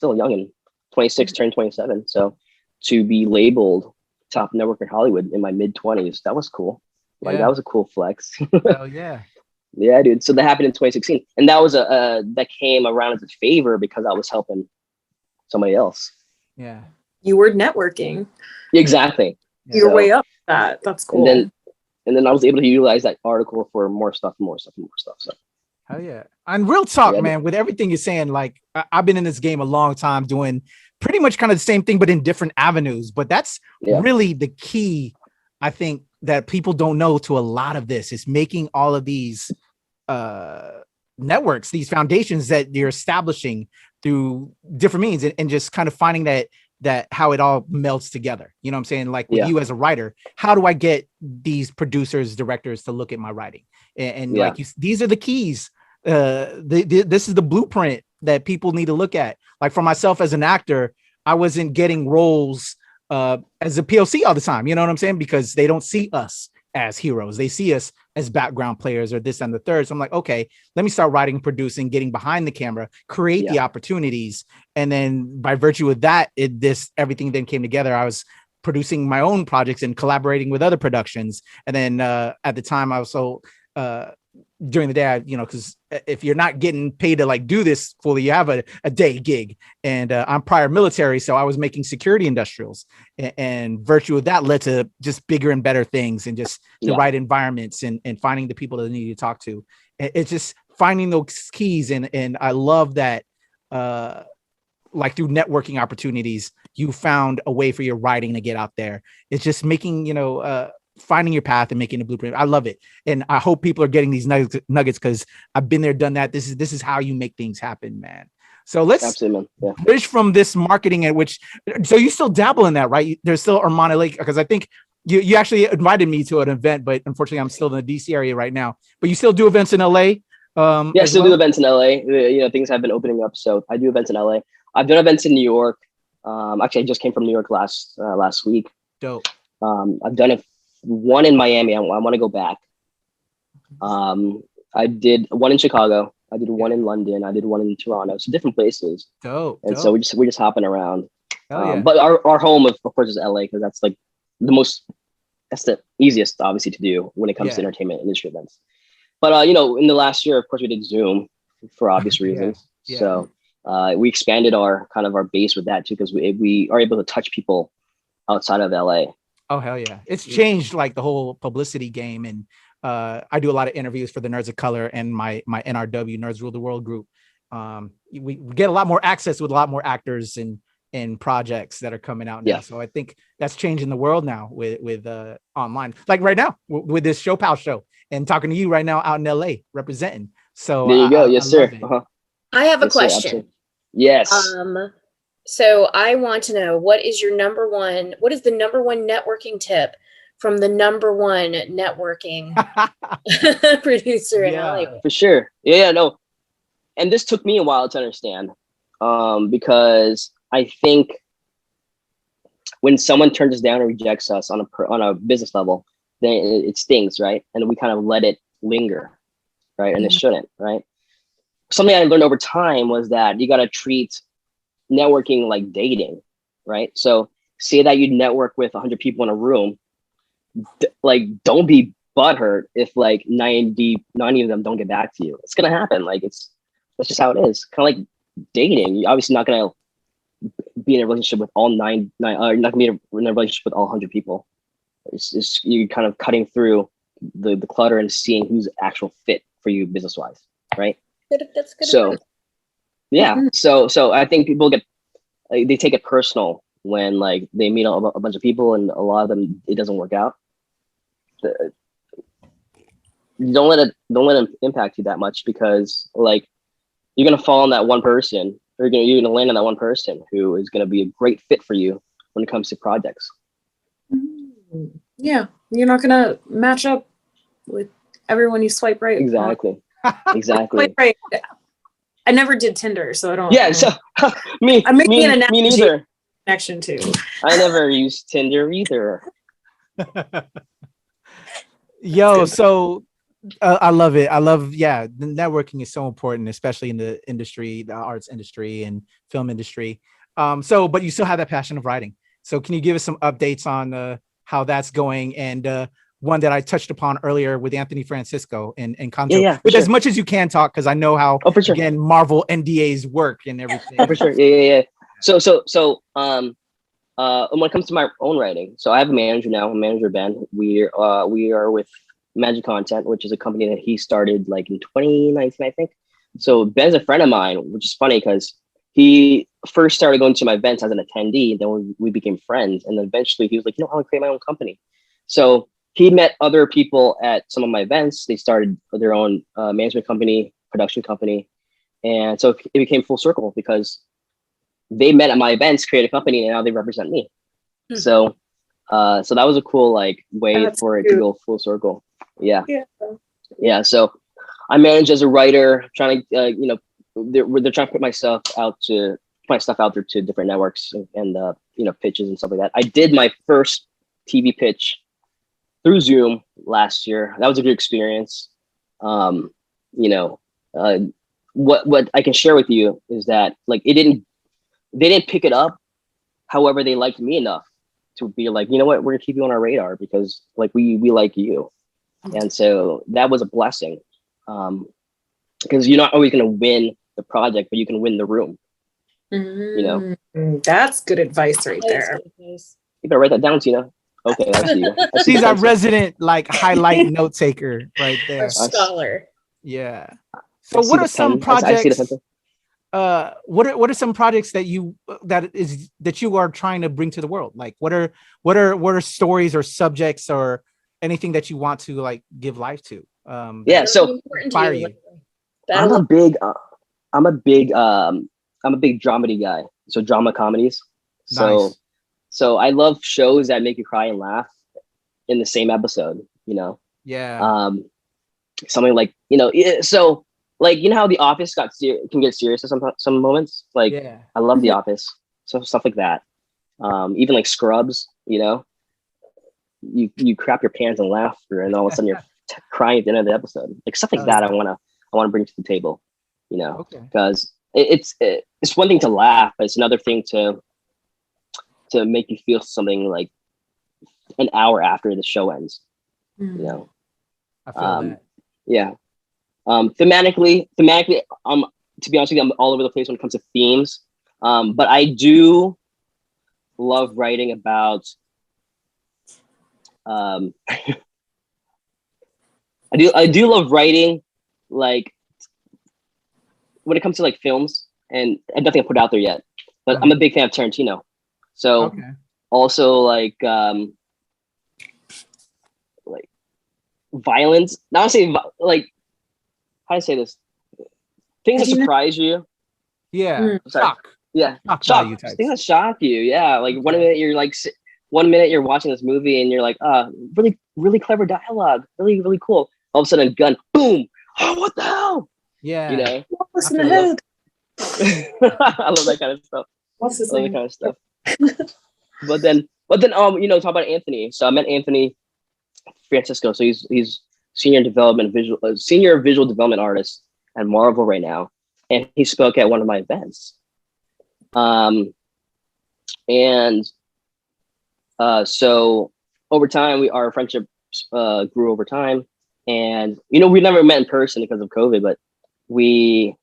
[SPEAKER 4] young, and 26 turned 27. So to be labeled top networker in Hollywood in my mid-20s, that was cool. That was a cool flex.
[SPEAKER 1] Hell yeah.
[SPEAKER 4] Yeah, dude. So that happened in 2016. And that was that came around as a favor because I was helping somebody else.
[SPEAKER 3] Yeah. You were networking.
[SPEAKER 4] Exactly.
[SPEAKER 3] You're way up that. That's cool.
[SPEAKER 4] And then I was able to utilize that article for more stuff. So
[SPEAKER 1] hell yeah. And real talk, man, with everything you're saying, I've been in this game a long time doing pretty much kind of the same thing, but in different avenues. But that's really the key, I think, that people don't know to a lot of this is making all of these networks, these foundations that you're establishing through different means, and just kind of finding that how it all melts together. You know what I'm saying? Like with you as a writer, how do I get these producers, directors to look at my writing? And these are the keys. This is the blueprint that people need to look at. Like for myself as an actor, I wasn't getting roles as a POC all the time. You know what I'm saying? Because they don't see us as heroes. They see us as background players or this and the third. So I'm like, okay, let me start writing, producing, getting behind the camera, create the opportunities. And then by virtue of that, everything then came together. I was producing my own projects and collaborating with other productions. And then at the time I was during the day, because if you're not getting paid to do this fully, you have a day gig, and I'm prior military. So I was making security industrials, and virtue of that led to just bigger and better things, and just the right environments, and finding the people that I need to talk to. It's just finding those keys. And I love that, through networking opportunities, you found a way for your writing to get out there. It's just making, finding your path and making a blueprint. I love it. And I hope people are getting these nuggets, because I've been there, done that. This is how you make things happen, man. So let's bridge from this marketing so you still dabble in that, right? There's still Erman Lake, because I think you actually invited me to an event, but unfortunately I'm still in the DC area right now, but you still do events in LA.
[SPEAKER 4] I still do events in LA. Things have been opening up. So I do events in LA. I've done events in New York. Actually I just came from New York last week.
[SPEAKER 1] Dope.
[SPEAKER 4] I've done one in Miami. I want to go back. I did one in Chicago. I did one in London. I did one in Toronto. So different places.
[SPEAKER 1] Dope.
[SPEAKER 4] So we're just hopping around.
[SPEAKER 1] Yeah.
[SPEAKER 4] But our home of course is LA, because that's that's the easiest obviously to do when it comes to entertainment industry events. But in the last year, of course, we did Zoom for obvious reasons. So we expanded our base with that too, because we are able to touch people outside of LA.
[SPEAKER 1] Oh, hell yeah. It's changed the whole publicity game. And I do a lot of interviews for the Nerds of Color and my NRW, Nerds Rule the World group. We get a lot more access with a lot more actors and and projects that are coming out now.
[SPEAKER 4] Yeah.
[SPEAKER 1] So I think that's changing the world now with online. Like right now with this ShoPowSho and talking to you right now out in LA representing. So
[SPEAKER 4] There you go. Yes,
[SPEAKER 1] I
[SPEAKER 4] sir.
[SPEAKER 1] love it.
[SPEAKER 2] I have a
[SPEAKER 4] Yes, sir,
[SPEAKER 2] question.
[SPEAKER 4] absolutely. Yes.
[SPEAKER 2] So I want to know, what is the number one networking tip from the number one networking producer in
[SPEAKER 1] Yeah.
[SPEAKER 2] Hollywood?
[SPEAKER 4] For sure. Yeah, no. And this took me a while to understand, because I think when someone turns us down or rejects us on a business level, then it stings, right? And we kind of let it linger, right? And it shouldn't, right? Something I learned over time was that you got to treat networking like dating, right? So say that you network with 100 people in a room, like don't be butthurt if like 90 of them don't get back to you. It's gonna happen. Like that's just how it is. Kind of like dating. You're obviously not gonna be in a relationship with all you're not gonna be in a relationship with all 100 people. It's you're kind of cutting through the clutter and seeing who's actual fit for you business wise, right?
[SPEAKER 2] That's good.
[SPEAKER 4] So
[SPEAKER 2] advice.
[SPEAKER 4] yeah, so I think people they take it personal when like they meet a bunch of people and a lot of them it doesn't work out. Don't let it impact you that much, because like you're gonna fall on that one person, or you're gonna land on that one person who is gonna be a great fit for you when it comes to projects.
[SPEAKER 3] Yeah, you're not gonna match up with everyone you swipe right.
[SPEAKER 4] Exactly. Exactly.
[SPEAKER 3] Swipe right. I never did Tinder, so I don't.
[SPEAKER 4] Yeah. So me
[SPEAKER 3] I'm making an analogy.
[SPEAKER 4] neither.
[SPEAKER 3] Connection too.
[SPEAKER 4] I never used Tinder either.
[SPEAKER 1] Yo, so I love it. I love, the networking is so important, especially in the industry, the arts industry and film industry. But you still have that passion of writing. So can you give us some updates on how that's going? And one that I touched upon earlier with Anthony Francisco and Concho,
[SPEAKER 4] Yeah,
[SPEAKER 1] with
[SPEAKER 4] sure.
[SPEAKER 1] as much as you can talk, because I know how,
[SPEAKER 4] for sure.
[SPEAKER 1] again, Marvel NDAs work and everything.
[SPEAKER 4] For sure. Yeah. So when it comes to my own writing, so I have a manager now, Ben. We are with Magic Content, which is a company that he started like in 2019, I think. So Ben's a friend of mine, which is funny because he first started going to my events as an attendee. Then we became friends, and then eventually he was like, I want to create my own company. So he met other people at some of my events. They started their own management company, production company, and so it became full circle because they met at my events, created a company, and now they represent me. So that was a cool like way for it to go full circle. Yeah. So I manage as a writer, trying to they're trying to put my stuff out there to different networks and pitches and stuff like that. I did my first TV pitch through Zoom last year. That was a good experience. What I can share with you is that like they didn't pick it up. However, they liked me enough to be like, you know what, we're gonna keep you on our radar because like we like you. And so that was a blessing. Because you're not always gonna win the project, but you can win the room.
[SPEAKER 3] That's good advice right there.
[SPEAKER 4] You better write that down, Tina. Okay, that's you.
[SPEAKER 1] She's our resident like highlight note taker right there.
[SPEAKER 2] Our scholar.
[SPEAKER 1] Yeah. So what are some projects? What are some projects that you are trying to bring to the world? Like what are stories or subjects or anything that you want to like give life to?
[SPEAKER 4] So
[SPEAKER 1] inspire you.
[SPEAKER 4] I'm a big dramedy guy. So drama comedies.
[SPEAKER 1] Nice.
[SPEAKER 4] So I love shows that make you cry and laugh in the same episode,
[SPEAKER 1] Yeah.
[SPEAKER 4] Something like, so like, how The Office can get serious at some moments. Like, I love The Office. So stuff like that. Even like Scrubs, you crap your pants and laughter, and all of a sudden you're crying at the end of the episode. Like stuff like that. I want to bring to the table, because it's one thing to laugh, but it's another thing to make you feel something like an hour after the show ends.
[SPEAKER 1] I feel that.
[SPEAKER 4] Yeah. Thematically, to be honest with you, I'm all over the place when it comes to themes. But I do love writing about I do love writing like when it comes to like films, and nothing I put out there yet. but I'm a big fan of Tarantino. So also like violence. Not saying like how do I say this? Things that surprise you.
[SPEAKER 1] Yeah.
[SPEAKER 4] Shock. Yeah.
[SPEAKER 1] Shock.
[SPEAKER 4] Things that shock you. Yeah. Like 1 minute you're like 1 minute you're watching this movie and you're like, really, really clever dialogue. Really, really cool. All of a sudden, gun, boom. Oh, what the hell?
[SPEAKER 1] Yeah.
[SPEAKER 4] You know?
[SPEAKER 3] What's in the head?
[SPEAKER 4] I love that kind of stuff.
[SPEAKER 3] What's his
[SPEAKER 4] I love
[SPEAKER 3] name?
[SPEAKER 4] that kind of stuff. but then, you know, talk about Anthony. So I met Anthony Francisco. So he's senior visual development artist at Marvel right now, and he spoke at one of my events. So over time, our friendship grew over time, and you know we never met in person because of COVID, but we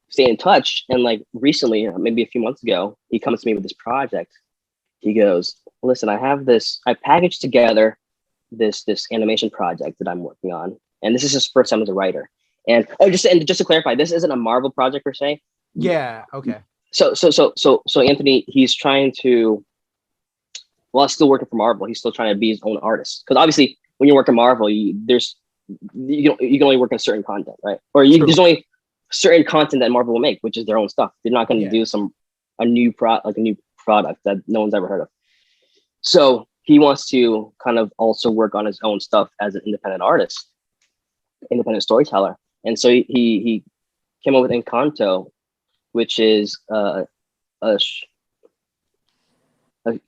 [SPEAKER 4] stay in touch. And like recently, maybe a few months ago, he comes to me with this project. He goes, "Listen, I packaged together this animation project that I'm working on, and this is his first time as a writer." And just to clarify, this isn't a Marvel project per se.
[SPEAKER 1] Yeah. Okay.
[SPEAKER 4] So Anthony, he's trying to, while still working for Marvel, he's still trying to be his own artist. Because obviously, when you work at Marvel, you can only work on certain content, right? Or there's only certain content that Marvel will make, which is their own stuff. They're not going to do a new product that no one's ever heard of. So he wants to kind of also work on his own stuff as an independent artist, independent storyteller. And so he came up with Encanto, which is an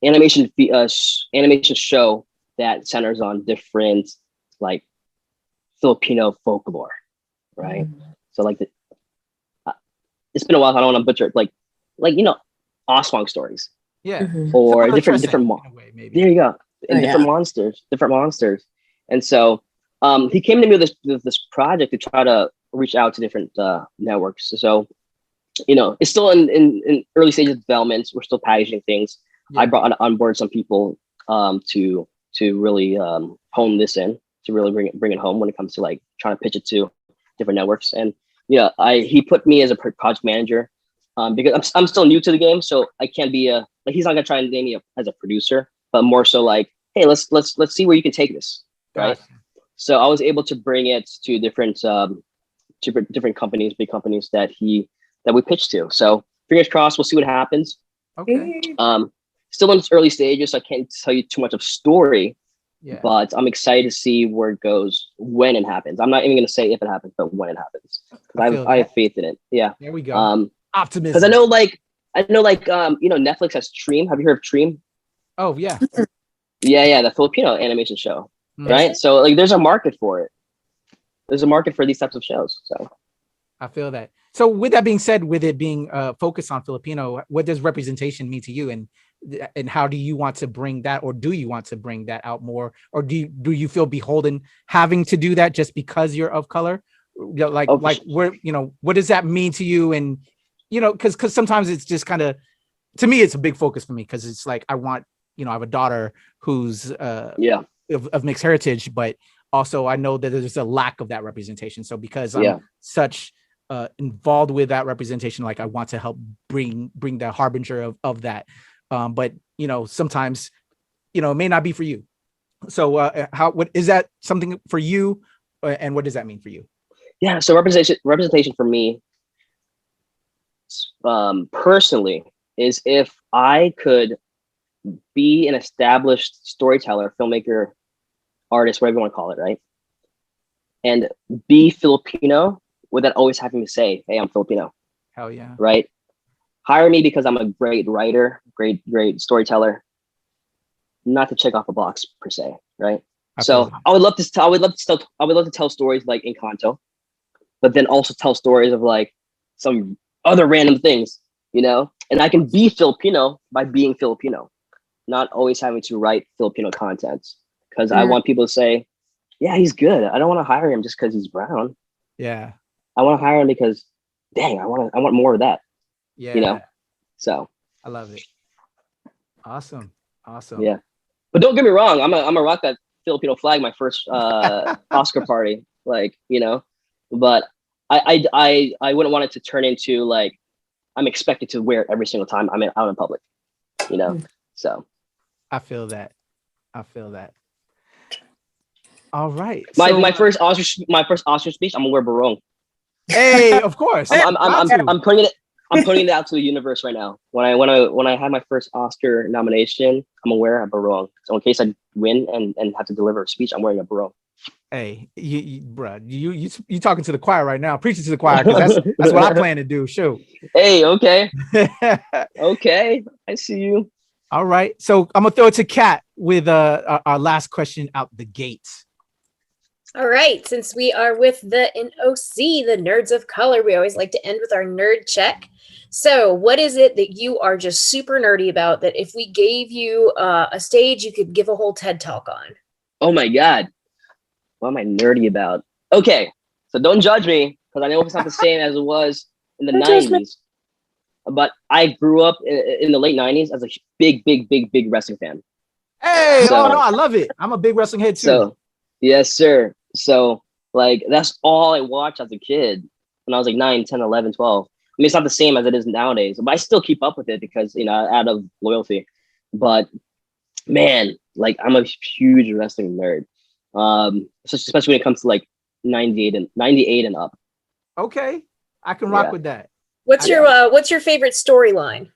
[SPEAKER 4] animation show that centers on different like Filipino folklore, right? So like it's been a while. I don't want to butcher it. Like you know, Oswang stories.
[SPEAKER 1] Yeah.
[SPEAKER 4] Or different maybe. There you go. And different monsters. And so he came to me with this project to try to reach out to different networks. So, you know, it's still in early stages of development. We're still packaging things. I brought on board some people to really hone this in, to really bring it home when it comes to like trying to pitch it to different networks. And yeah, he put me as a project manager because I'm still new to the game, so I can't be like he's not gonna try and name me as a producer, but more so like, hey, let's see where you can take this, right? Gotcha. So I was able to bring it to different companies, big companies that we pitched to. So fingers crossed, we'll see what happens.
[SPEAKER 1] Okay.
[SPEAKER 4] Still in its early stages, so I can't tell you too much of story. Yeah. But I'm excited to see where it goes when it happens. I'm not even going to say if it happens, but when it happens. I have faith in it. Yeah.
[SPEAKER 1] There we go. Optimism.
[SPEAKER 4] Because I know you know, Netflix has Treem. Have you heard of Treem?
[SPEAKER 1] Oh yeah.
[SPEAKER 4] Yeah, the Filipino animation show. Right. So like, there's a market for it. There's a market for these types of shows. So
[SPEAKER 1] I feel that. So with that being said, with it being focused on Filipino, what does representation mean to you, and how do you want to bring that, or do you want to bring that out more, or do you feel beholden having to do that just because you're of color? Like where, you know, what does that mean to you? And you know, because sometimes it's just kind of, to me, it's a big focus for me, because it's like I want, you know, I have a daughter who's of mixed heritage, but also I know that there's a lack of that representation. So because I'm such involved with that representation, like I want to help bring the harbinger of that. But you know, sometimes, you know, it may not be for you. So what is that something for you, and what does that mean for you?
[SPEAKER 4] Yeah, so representation for me, personally, is if I could be an established storyteller, filmmaker, artist, whatever you want to call it, right? And be Filipino without always having to say, hey, I'm Filipino.
[SPEAKER 1] Hell yeah.
[SPEAKER 4] Right? Hire me because I'm a great writer, great storyteller, not to check off a box per se, right? So I would love to tell stories like Encanto, but then also tell stories of like some other random things, you know? And I can be Filipino by being Filipino, not always having to write Filipino content, because I want people to say, yeah, he's good. I don't want to hire him just because he's brown.
[SPEAKER 1] Yeah.
[SPEAKER 4] I want to hire him because, dang, I want more of that.
[SPEAKER 1] Yeah.
[SPEAKER 4] You know? So
[SPEAKER 1] I love it. Awesome.
[SPEAKER 4] Yeah. But don't get me wrong, I'm a rock that Filipino flag my first Oscar party. Like, you know, but I wouldn't want it to turn into like I'm expected to wear it every single time I'm out in public, you know. So
[SPEAKER 1] I feel that. All right.
[SPEAKER 4] my first Oscar speech, I'm gonna wear barong.
[SPEAKER 1] Hey, of course.
[SPEAKER 4] I'm putting it out to the universe right now. When I had my first Oscar nomination, I'm gonna wear a barong. So in case I win and have to deliver a speech, I'm wearing a barong.
[SPEAKER 1] Hey, you talking to the choir right now, preaching to the choir, because that's what I plan to do. Shoot.
[SPEAKER 4] Hey, okay. Okay, I see you.
[SPEAKER 1] All right. So I'm gonna throw it to Kat with our last question out the gate.
[SPEAKER 2] All right. Since we are with the NOC, the Nerds of Color, we always like to end with our nerd check. So what is it that you are just super nerdy about that if we gave you a stage, you could give a whole TED talk on?
[SPEAKER 4] Oh my God. What am I nerdy about? Okay. So don't judge me, because I know it's not the same as it was in the 90s. But I grew up in the late 90s as a big wrestling fan.
[SPEAKER 1] Hey, no, I love it. I'm a big wrestling head too.
[SPEAKER 4] So, yes, sir. So, like, that's all I watched as a kid when I was like 9, 10, 11, 12. I mean, it's not the same as it is nowadays, but I still keep up with it because, you know, out of loyalty. But, man, like, I'm a huge wrestling nerd. Especially when it comes to, like, 98 and up.
[SPEAKER 1] Okay. I can rock with that.
[SPEAKER 2] What's your favorite storyline?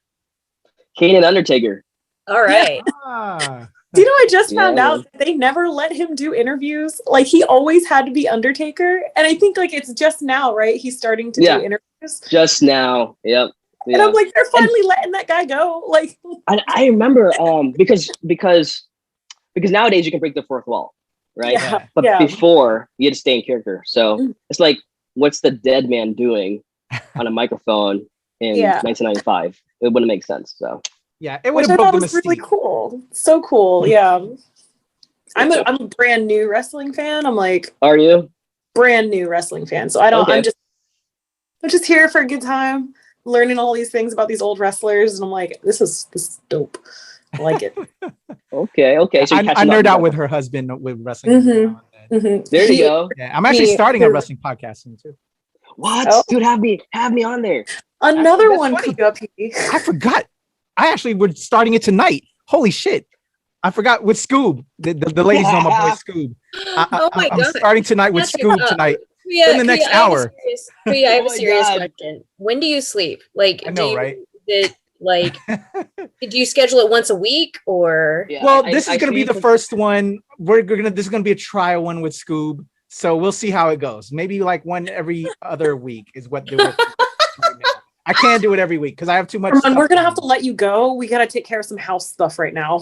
[SPEAKER 4] Kane and Undertaker.
[SPEAKER 2] All right.
[SPEAKER 1] Yeah.
[SPEAKER 3] Do you know, I just found out that they never let him do interviews. Like, he always had to be Undertaker. And I think, like, it's just now, right? He's starting to do interviews.
[SPEAKER 4] Just now. Yep. Yeah.
[SPEAKER 3] And I'm like, they're finally letting that guy go. Like,
[SPEAKER 4] I remember because nowadays you can break the fourth wall, right?
[SPEAKER 1] Yeah.
[SPEAKER 4] But before you had to stay in character. So it's like, what's the dead man doing on a microphone in 1995? It wouldn't make sense. So
[SPEAKER 1] yeah, it would have
[SPEAKER 3] broke
[SPEAKER 1] the
[SPEAKER 3] was
[SPEAKER 1] mystique.
[SPEAKER 3] really cool. So cool. Yeah. I'm a brand new wrestling fan. I'm like,
[SPEAKER 4] are you?
[SPEAKER 3] Brand new wrestling fan. So I'm just here for a good time, learning all these things about these old wrestlers, and I'm like, this is dope. I like it.
[SPEAKER 4] Okay. So
[SPEAKER 1] I nerd out with her husband with wrestling.
[SPEAKER 4] There you go.
[SPEAKER 1] Yeah, I'm actually starting a wrestling podcast soon too.
[SPEAKER 4] What? Dude, have me on there.
[SPEAKER 3] Another one, Kuya P.
[SPEAKER 1] I forgot. I actually we're starting it tonight. Holy shit. I forgot with Scoob. The ladies know my boy Scoob. I'm starting tonight with Scoob tonight. In the next hour.
[SPEAKER 2] I have a serious question. When do you sleep? Like,
[SPEAKER 1] I know, right?
[SPEAKER 2] Do you schedule it once a week or?
[SPEAKER 1] Yeah, well, this is going to be the first one. This is going to be a trial one with Scoob. So we'll see how it goes. Maybe like one every other week is what they're right now. I can't do it every week because I have too much.
[SPEAKER 3] Erman, we're gonna have to let you go. We gotta take care of some house stuff right now.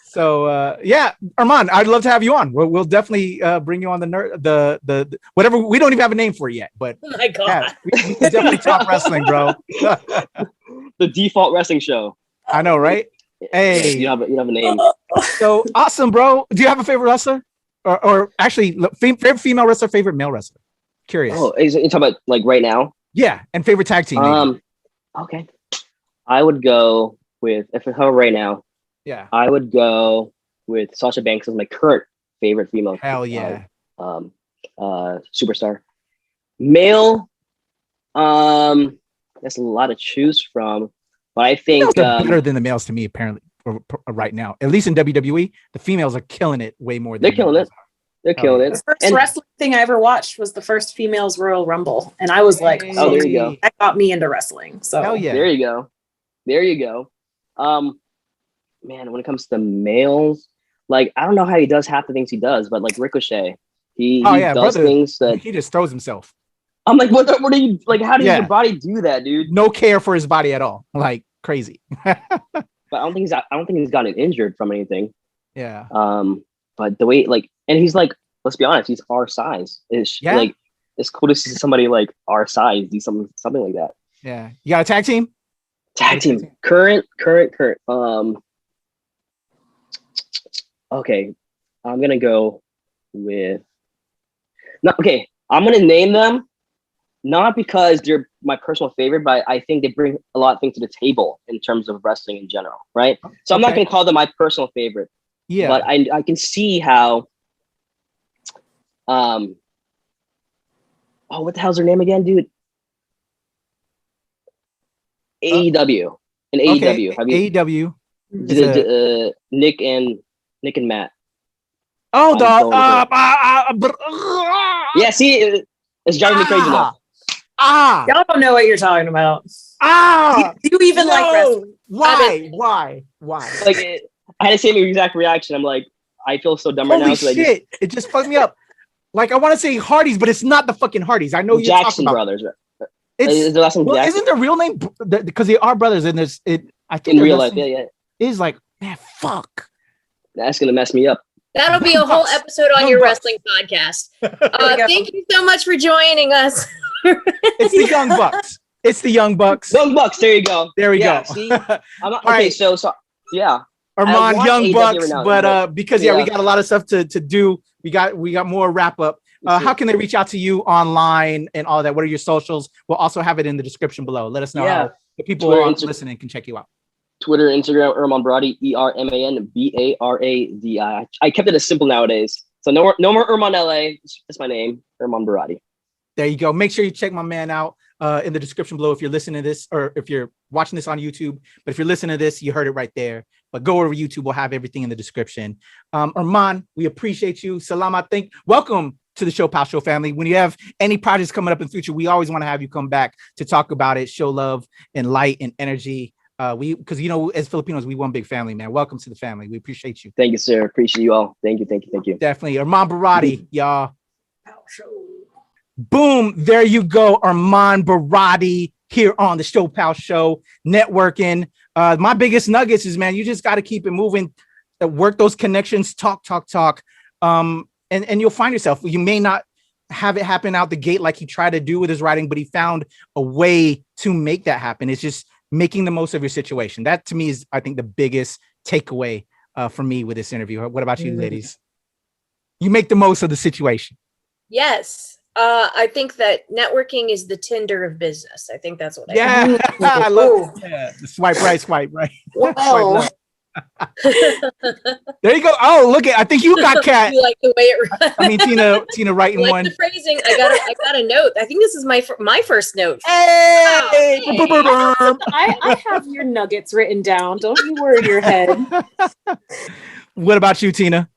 [SPEAKER 1] So yeah, Erman, I'd love to have you on. We'll definitely bring you on the whatever. We don't even have a name for it yet, but
[SPEAKER 2] oh my God,
[SPEAKER 1] yeah, we can definitely talk wrestling, bro.
[SPEAKER 4] The default wrestling show.
[SPEAKER 1] I know, right? Hey,
[SPEAKER 4] you have a name.
[SPEAKER 1] So awesome, bro. Do you have a favorite wrestler, or actually favorite female wrestler, favorite male wrestler? Curious.
[SPEAKER 4] Oh, you talking about like right now?
[SPEAKER 1] Yeah, and favorite tag team. Maybe.
[SPEAKER 4] Okay. I would go with if it's right now.
[SPEAKER 1] Yeah.
[SPEAKER 4] I would go with Sasha Banks as my current favorite female.
[SPEAKER 1] Hell yeah.
[SPEAKER 4] Superstar. Male. There's a lot to choose from, but I think
[SPEAKER 1] better than the males to me apparently right now. At least in WWE, the females are killing it way more.
[SPEAKER 4] They're killing it. They're killing it.
[SPEAKER 3] The first wrestling thing I ever watched was the first females Royal Rumble, and I was like,
[SPEAKER 4] "Oh, there you go."
[SPEAKER 3] That got me into wrestling. So,
[SPEAKER 1] hell yeah,
[SPEAKER 4] there you go. Man, when it comes to males, like I don't know how he does half the things he does, but like Ricochet, he does things that
[SPEAKER 1] he just throws himself.
[SPEAKER 4] I'm like, what do you like? How does your body do that, dude?
[SPEAKER 1] No care for his body at all, like crazy.
[SPEAKER 4] But I don't think he's gotten injured from anything.
[SPEAKER 1] Yeah.
[SPEAKER 4] But the way and he's like, let's be honest, he's our size. Like it's cool to see somebody like our size do something like that.
[SPEAKER 1] Yeah. You got a tag team?
[SPEAKER 4] Tag team. Current. Okay. I'm gonna go with I'm gonna name them not because they're my personal favorite, but I think they bring a lot of things to the table in terms of wrestling in general, right? So I'm not gonna call them my personal favorite. Yeah. But I can see how Oh, what the hell's her name again, dude? AEW. In AEW. Have you
[SPEAKER 1] AEW.
[SPEAKER 4] Nick and Matt.
[SPEAKER 1] Oh,
[SPEAKER 4] yeah, see, it's driving me crazy now.
[SPEAKER 3] Y'all don't know what you're talking about. Do you even like wrestling?
[SPEAKER 1] Why?
[SPEAKER 4] Like, I had the same exact reaction. I'm like, I feel so dumb right now.
[SPEAKER 1] Holy shit! It just fucked me up. Like, I want to say Hardys, but it's not the fucking Hardys. I know you're
[SPEAKER 4] Jackson
[SPEAKER 1] talking about
[SPEAKER 4] brothers.
[SPEAKER 1] It's
[SPEAKER 4] the last name Jackson?
[SPEAKER 1] Isn't their real name? Because they are brothers, and there's it. I think
[SPEAKER 4] in real life, yeah.
[SPEAKER 1] Is like, man, fuck.
[SPEAKER 4] That's gonna mess me up.
[SPEAKER 2] That'll be a whole episode on your wrestling podcast. Thank you so much for joining us.
[SPEAKER 1] It's the Young Bucks. It's the Young Bucks.
[SPEAKER 4] Young Bucks. There you go.
[SPEAKER 1] There we go.
[SPEAKER 4] See, I'm not, okay, right. So yeah.
[SPEAKER 1] Armand, Young Bucks, but because we got a lot of stuff to do. We got more wrap up. How can they reach out to you online and all that? What are your socials? We'll also have it in the description below. Let us know how the people listening can check you out.
[SPEAKER 4] Twitter, Instagram, Erman Baradi, ERMAN BARADI. I kept it as simple nowadays. So no more Erman LA. It's my name, Erman Baradi.
[SPEAKER 1] There you go. Make sure you check my man out in the description below if you're listening to this or if you're watching this on YouTube. But if you're listening to this, you heard it right there. But go over YouTube. We'll have everything in the description. Erman, we appreciate you. Salamat. Welcome to the ShoPowSho family. When you have any projects coming up in the future, we always want to have you come back to talk about it, show love and light and energy. Because as Filipinos, we one big family, man. Welcome to the family. We appreciate you.
[SPEAKER 4] Thank you, sir. Appreciate you all. Thank you.
[SPEAKER 1] Definitely. Erman Baradi, y'all. Boom. There you go. Erman Baradi here on the ShoPowSho networking. My biggest nuggets is, man, you just got to keep it moving, work those connections, talk. And you'll find yourself. You may not have it happen out the gate like he tried to do with his writing, but he found a way to make that happen. It's just making the most of your situation. That to me is, I think, the biggest takeaway for me with this interview. What about you, ladies? You make the most of the situation.
[SPEAKER 2] Yes. I think that networking is the Tinder of business. I think that's what
[SPEAKER 1] I love it. Yeah. The swipe right.
[SPEAKER 2] Wow.
[SPEAKER 1] There you go. Oh, look at, I think you got Kat.
[SPEAKER 2] You like the way it runs.
[SPEAKER 1] I mean, Tina writing
[SPEAKER 2] like
[SPEAKER 1] one.
[SPEAKER 2] The phrasing. I got a note. I think this is my first note.
[SPEAKER 1] Hey!
[SPEAKER 2] Wow.
[SPEAKER 3] I have your nuggets written down. Don't you worry your head.
[SPEAKER 1] What about you, Tina?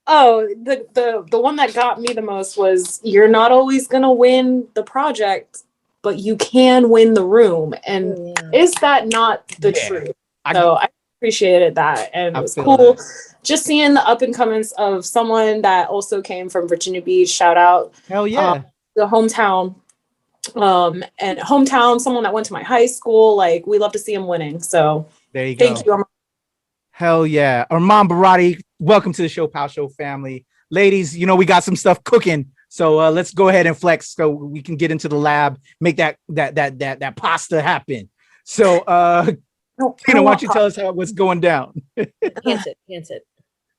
[SPEAKER 3] Oh, the one that got me the most was, you're not always gonna win the project, but you can win the room. And is that not the truth? I appreciated that, and it was cool just seeing the up and comings of someone that also came from Virginia Beach. Shout out,
[SPEAKER 1] hell yeah,
[SPEAKER 3] the hometown, and hometown, someone that went to my high school. Like, we love to see him winning. So
[SPEAKER 1] there you go.
[SPEAKER 3] Thank you.
[SPEAKER 1] Hell yeah, Erman Baradi, welcome to the ShoPowSho family, ladies. We got some stuff cooking, so let's go ahead and flex so we can get into the lab, make that pasta happen. So Tina, why don't you tell us what's going down?
[SPEAKER 2] Pants it.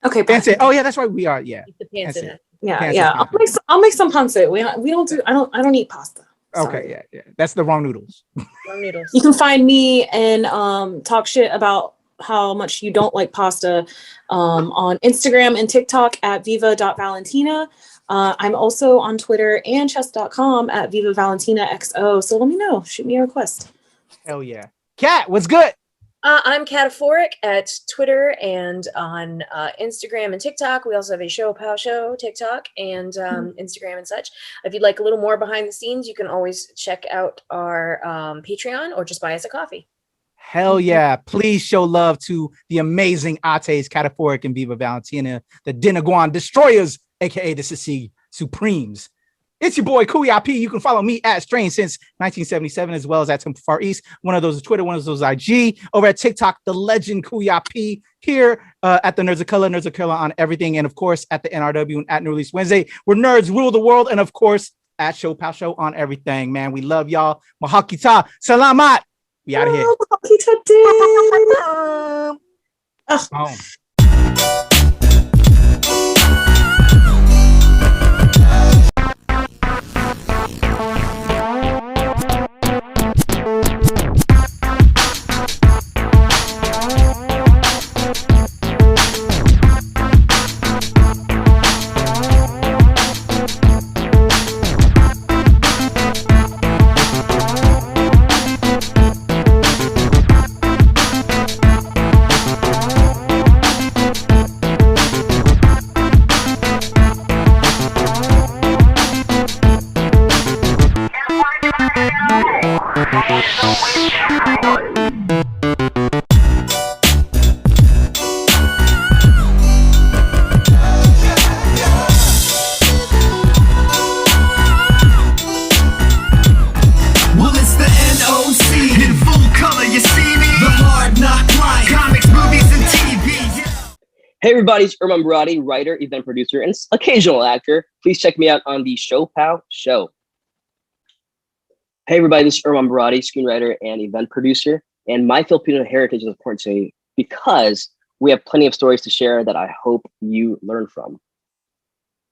[SPEAKER 3] Okay,
[SPEAKER 1] pancit. Oh yeah, that's right. We are. Yeah.
[SPEAKER 3] Yeah. I'll make some pancit. We don't do. I don't eat pasta. Sorry.
[SPEAKER 1] Okay. Yeah. That's the wrong noodles.
[SPEAKER 3] You can find me and talk shit about how much you don't like pasta on Instagram and TikTok at viva.valentina. I'm also on Twitter and chess.com at vivavalentinaxo. So let me know. Shoot me a request.
[SPEAKER 1] Hell yeah. Kat, what's good?
[SPEAKER 2] I'm Kataphorric at Twitter and on Instagram and TikTok. We also have a ShoPowSho TikTok and Instagram and such. If you'd like a little more behind the scenes, you can always check out our Patreon or just buy us a coffee.
[SPEAKER 1] Hell yeah. Please show love to the amazing Ates, Kataphorric, and Viva Valentina, the Dinaguan Destroyers, aka the Sissi Supremes. It's your boy Kuya P. You can follow me at Astray since 1977, as well as at Far East. One of those is Twitter, one of those is IG. Over at TikTok, the legend Kuya P. Here at the Nerds of Color on everything. And of course, at the NRW and at New Release Wednesday, where nerds rule the world. And of course, at ShoPowSho on everything. Man, we love y'all. Mahakita. Salamat. We out of here. Mahakita.
[SPEAKER 5] Well, it's the NOC in full color. You see me? The hard knock life, comics, movies, and TV. Yeah.
[SPEAKER 4] Hey everybody, it's Erman Baradi, writer, event producer, and occasional actor. Please check me out on the ShoPowSho. Hey everybody, this is Erman Baradi, screenwriter and event producer. And my Filipino heritage is important to me because we have plenty of stories to share that I hope you learn from.